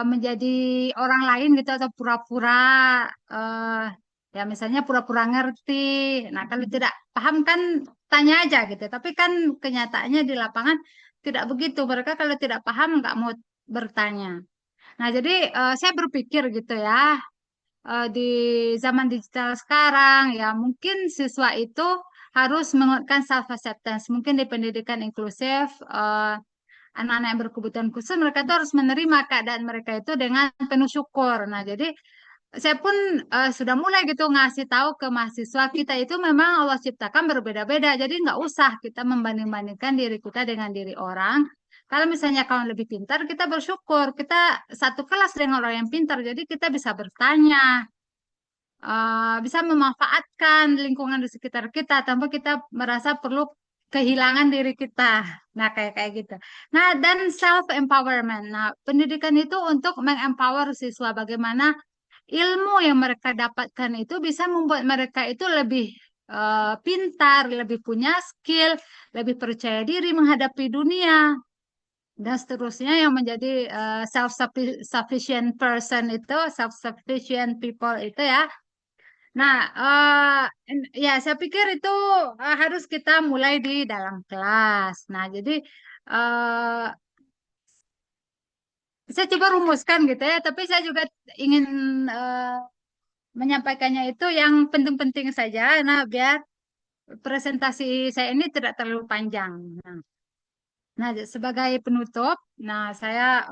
S6: menjadi orang lain gitu atau pura-pura eh, ya misalnya pura-pura ngerti. Nah, kalau tidak paham kan tanya aja gitu. Tapi kan kenyataannya di lapangan tidak begitu. Mereka kalau tidak paham nggak mau bertanya. Nah, jadi saya berpikir gitu ya, di zaman digital sekarang ya mungkin siswa itu harus menguatkan self acceptance. Mungkin di pendidikan inklusif anak-anak yang berkebutuhan khusus mereka itu harus menerima keadaan mereka itu dengan penuh syukur. Nah, jadi saya pun sudah mulai gitu ngasih tahu ke mahasiswa kita itu memang Allah ciptakan berbeda-beda. Jadi nggak usah kita membanding-bandingkan diri kita dengan diri orang. Kalau misalnya kawan lebih pintar, kita bersyukur. Kita satu kelas dengan orang yang pintar, jadi kita bisa bertanya, bisa memanfaatkan lingkungan di sekitar kita tanpa kita merasa perlu kehilangan diri kita. Nah, kayak kayak gitu. Nah, dan self empowerment. Nah, pendidikan itu untuk mengempower siswa bagaimana ilmu yang mereka dapatkan itu bisa membuat mereka itu lebih pintar, lebih punya skill, lebih percaya diri menghadapi dunia dan seterusnya yang menjadi self sufficient person itu, self sufficient people itu ya. Nah, ya saya pikir itu harus kita mulai di dalam kelas. Nah, jadi eh, saya coba rumuskan gitu ya, tapi saya juga ingin menyampaikannya itu yang penting-penting saja, nah biar presentasi saya ini tidak terlalu panjang. Nah, sebagai penutup, nah saya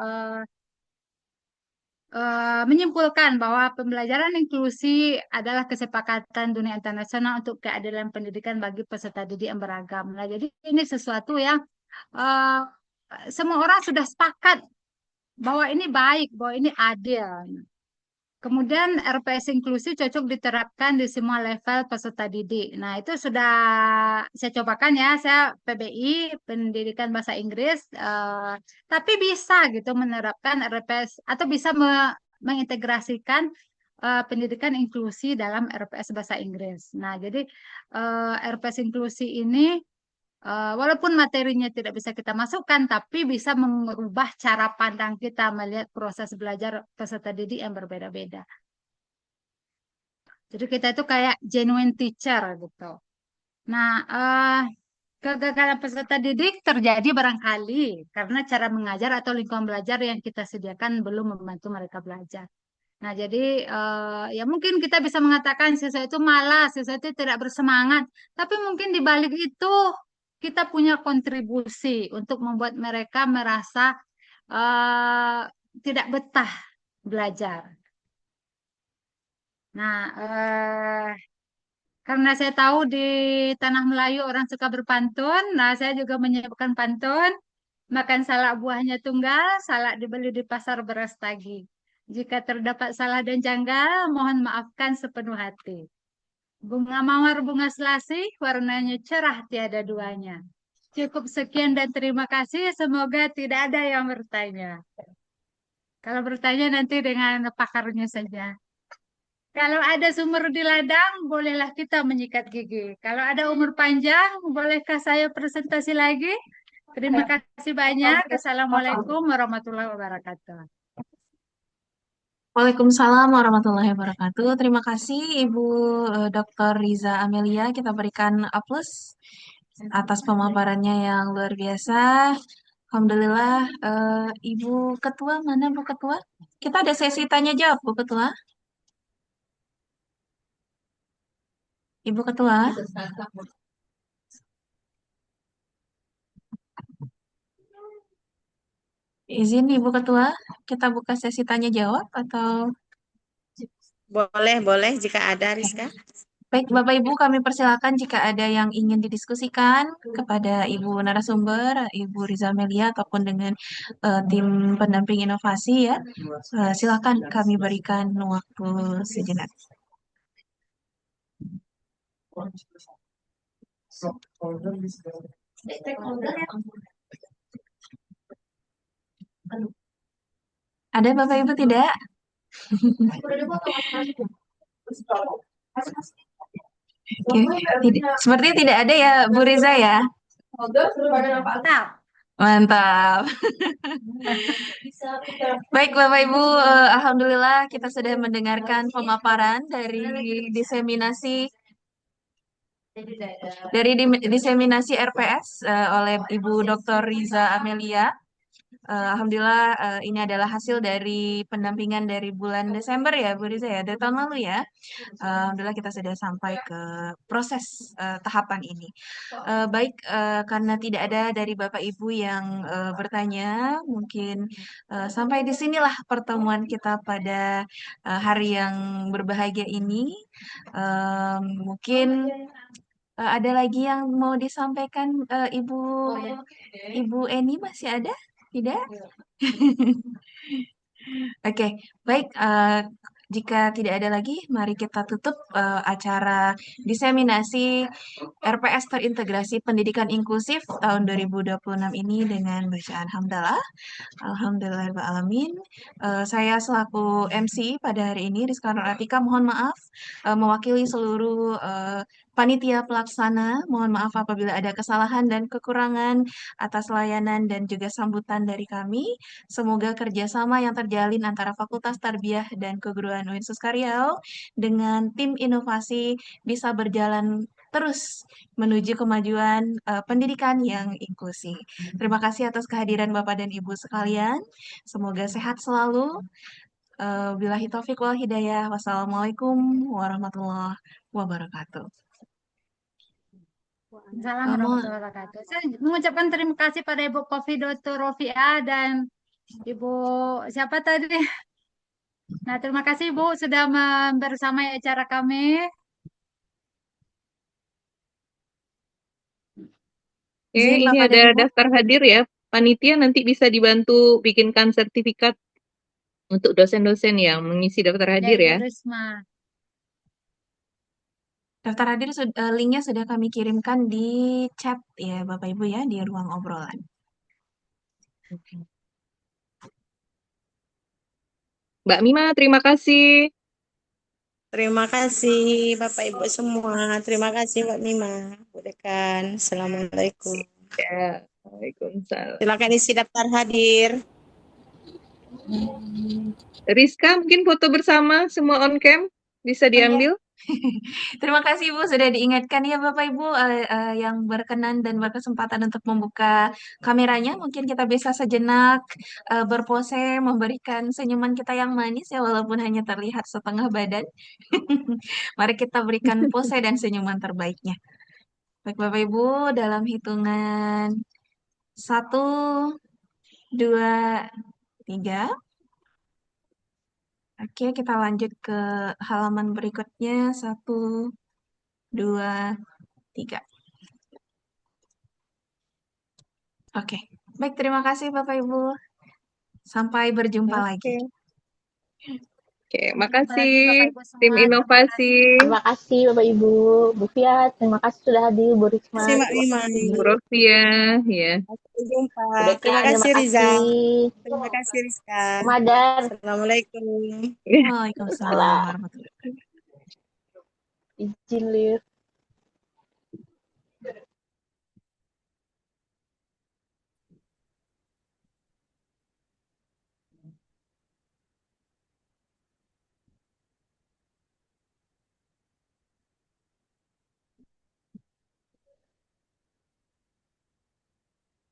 S6: menyimpulkan bahwa pembelajaran inklusi adalah kesepakatan dunia internasional untuk keadilan pendidikan bagi peserta didik yang beragam. Nah, jadi ini sesuatu yang eh, semua orang sudah sepakat bahwa ini baik, bahwa ini adil. Kemudian RPS inklusi cocok diterapkan di semua level peserta didik. Nah, itu sudah saya cobakan ya, saya PBI, Pendidikan Bahasa Inggris, tapi bisa gitu menerapkan RPS atau bisa mengintegrasikan pendidikan inklusi dalam RPS Bahasa Inggris. Nah, jadi RPS inklusi ini walaupun materinya tidak bisa kita masukkan, tapi bisa mengubah cara pandang kita melihat proses belajar peserta didik yang berbeda-beda. Jadi kita itu kayak genuine teacher gitu. Nah, kegagalan peserta didik terjadi barangkali karena cara mengajar atau lingkungan belajar yang kita sediakan belum membantu mereka belajar. Nah, jadi ya mungkin kita bisa mengatakan siswa itu malas, siswa itu tidak bersemangat, tapi mungkin di balik itu kita punya kontribusi untuk membuat mereka merasa eh, tidak betah belajar. Nah, karena saya tahu di tanah Melayu orang suka berpantun, nah saya juga menyiapkan pantun. Makan salak buahnya tunggal, salak dibeli di pasar beras tagi. Jika terdapat salah dan janggal, mohon maafkan sepenuh hati. Bunga mawar bunga selasih, warnanya cerah tiada duanya. Cukup sekian dan terima kasih. Semoga tidak ada yang bertanya. Kalau bertanya nanti dengan pakarnya saja. Kalau ada sumur di ladang, bolehlah kita menyikat gigi. Kalau ada umur panjang, bolehkah saya presentasi lagi? Terima kasih banyak. Assalamualaikum warahmatullahi wabarakatuh.
S2: Waalaikumsalam warahmatullahi wabarakatuh. Terima kasih Ibu Dr. Riza Amelia. Kita berikan aplaus atas pemaparannya yang luar biasa. Alhamdulillah, Ibu Ketua, mana Bu Ketua? Kita ada sesi tanya jawab, Bu Ketua. Ibu Ketua. Izin Ibu Ketua, kita buka sesi tanya jawab atau
S7: Boleh jika ada, Rizka.
S2: baik Bapak Ibu, kami persilakan jika ada yang ingin didiskusikan kepada Ibu narasumber, Ibu Riza Melia ataupun dengan tim pendamping inovasi ya. Silakan kami berikan waktu sejenak. Ada Bapak Ibu tidak? Oke, sepertinya tidak ada ya Bu Riza ya.
S6: Mantap.
S2: Mantap. Baik Bapak Ibu, Alhamdulillah kita sudah mendengarkan pemaparan dari diseminasi RPS oleh Ibu Dr. Riza Amelia. Alhamdulillah ini adalah hasil dari pendampingan dari bulan Desember ya Bu Riza ya, dari tahun lalu ya. Alhamdulillah kita sudah sampai ke proses tahapan ini. Baik, karena tidak ada dari Bapak Ibu yang bertanya, mungkin sampai di sinilah pertemuan kita pada hari yang berbahagia ini. Mungkin ada lagi yang mau disampaikan Ibu Eni masih ada? Tidak? Oke, baik. Jika tidak ada lagi, mari kita tutup acara diseminasi RPS Terintegrasi Pendidikan Inklusif tahun 2026 ini dengan bacaan hamdalah. Alhamdulillahirrahmanirrahim. Saya selaku MC pada hari ini, Rizka Nur Atika, mohon maaf mewakili seluruh panitia pelaksana. Mohon maaf apabila ada kesalahan dan kekurangan atas layanan dan juga sambutan dari kami. Semoga kerjasama yang terjalin antara Fakultas Tarbiyah dan Keguruan UIN Suskaryau dengan tim inovasi bisa berjalan terus menuju kemajuan pendidikan yang inklusif. Terima kasih atas kehadiran Bapak dan Ibu sekalian. Semoga sehat selalu. Billahi taufiq wal hidayah. Wassalamualaikum warahmatullahi wabarakatuh.
S6: Assalamualaikum warahmatullahi wabarakatuh. Saya mengucapkan terima kasih pada Ibu Kofi Dr. Rofiah dan Ibu siapa tadi? Nah, terima kasih Bu sudah membersamai acara kami.
S1: Oke,
S2: Izin
S1: ini
S2: Bapak dan
S1: ada
S2: Ibu.
S1: daftar hadir ya. Panitia nanti bisa dibantu bikinkan sertifikat untuk dosen-dosen yang mengisi daftar hadir
S6: Ibu
S1: ya.
S6: Risma.
S2: Daftar hadir linknya sudah kami kirimkan di chat ya Bapak Ibu ya, di ruang obrolan.
S1: Mbak Mima, terima kasih.
S7: Terima kasih Bapak Ibu semua. Terima kasih Mbak Mima. Bu Dekan. Assalamualaikum.
S1: Ya, Waalaikumsalam.
S7: Silakan isi daftar hadir.
S1: Rizka, mungkin foto bersama semua on cam bisa diambil.
S2: Terima kasih Bu sudah diingatkan ya Bapak Ibu yang berkenan dan berkesempatan untuk membuka kameranya. Mungkin kita bisa sejenak berpose memberikan senyuman kita yang manis ya walaupun hanya terlihat setengah badan. Mari kita berikan pose dan senyuman terbaiknya. Baik Bapak Ibu dalam hitungan 1, 2, 3. Oke, kita lanjut ke halaman berikutnya. 1, 2, 3. Oke, baik terima kasih Bapak Ibu. Sampai berjumpa lagi.
S1: Oke,
S6: Sampai
S1: makasih
S6: jumpa lagi, Bapak Ibu semua.
S1: tim
S6: Terima
S1: inovasi.
S8: Terima kasih Bapak Ibu. Bu Fiat, terima kasih sudah hadir. Bu Risma,
S7: Terima kasih Mbak Mima.
S1: Bu Rofia, ya.
S7: Sampai jumpa.
S8: Bu Dekan,
S7: Terima kasih
S8: terima
S7: Riza.
S8: kasih.
S7: Terima kasih Rizka.
S8: Madar,
S7: Assalamualaikum.
S2: Waalaikumsalam warahmatullahi wabarakatuh.
S8: izin live.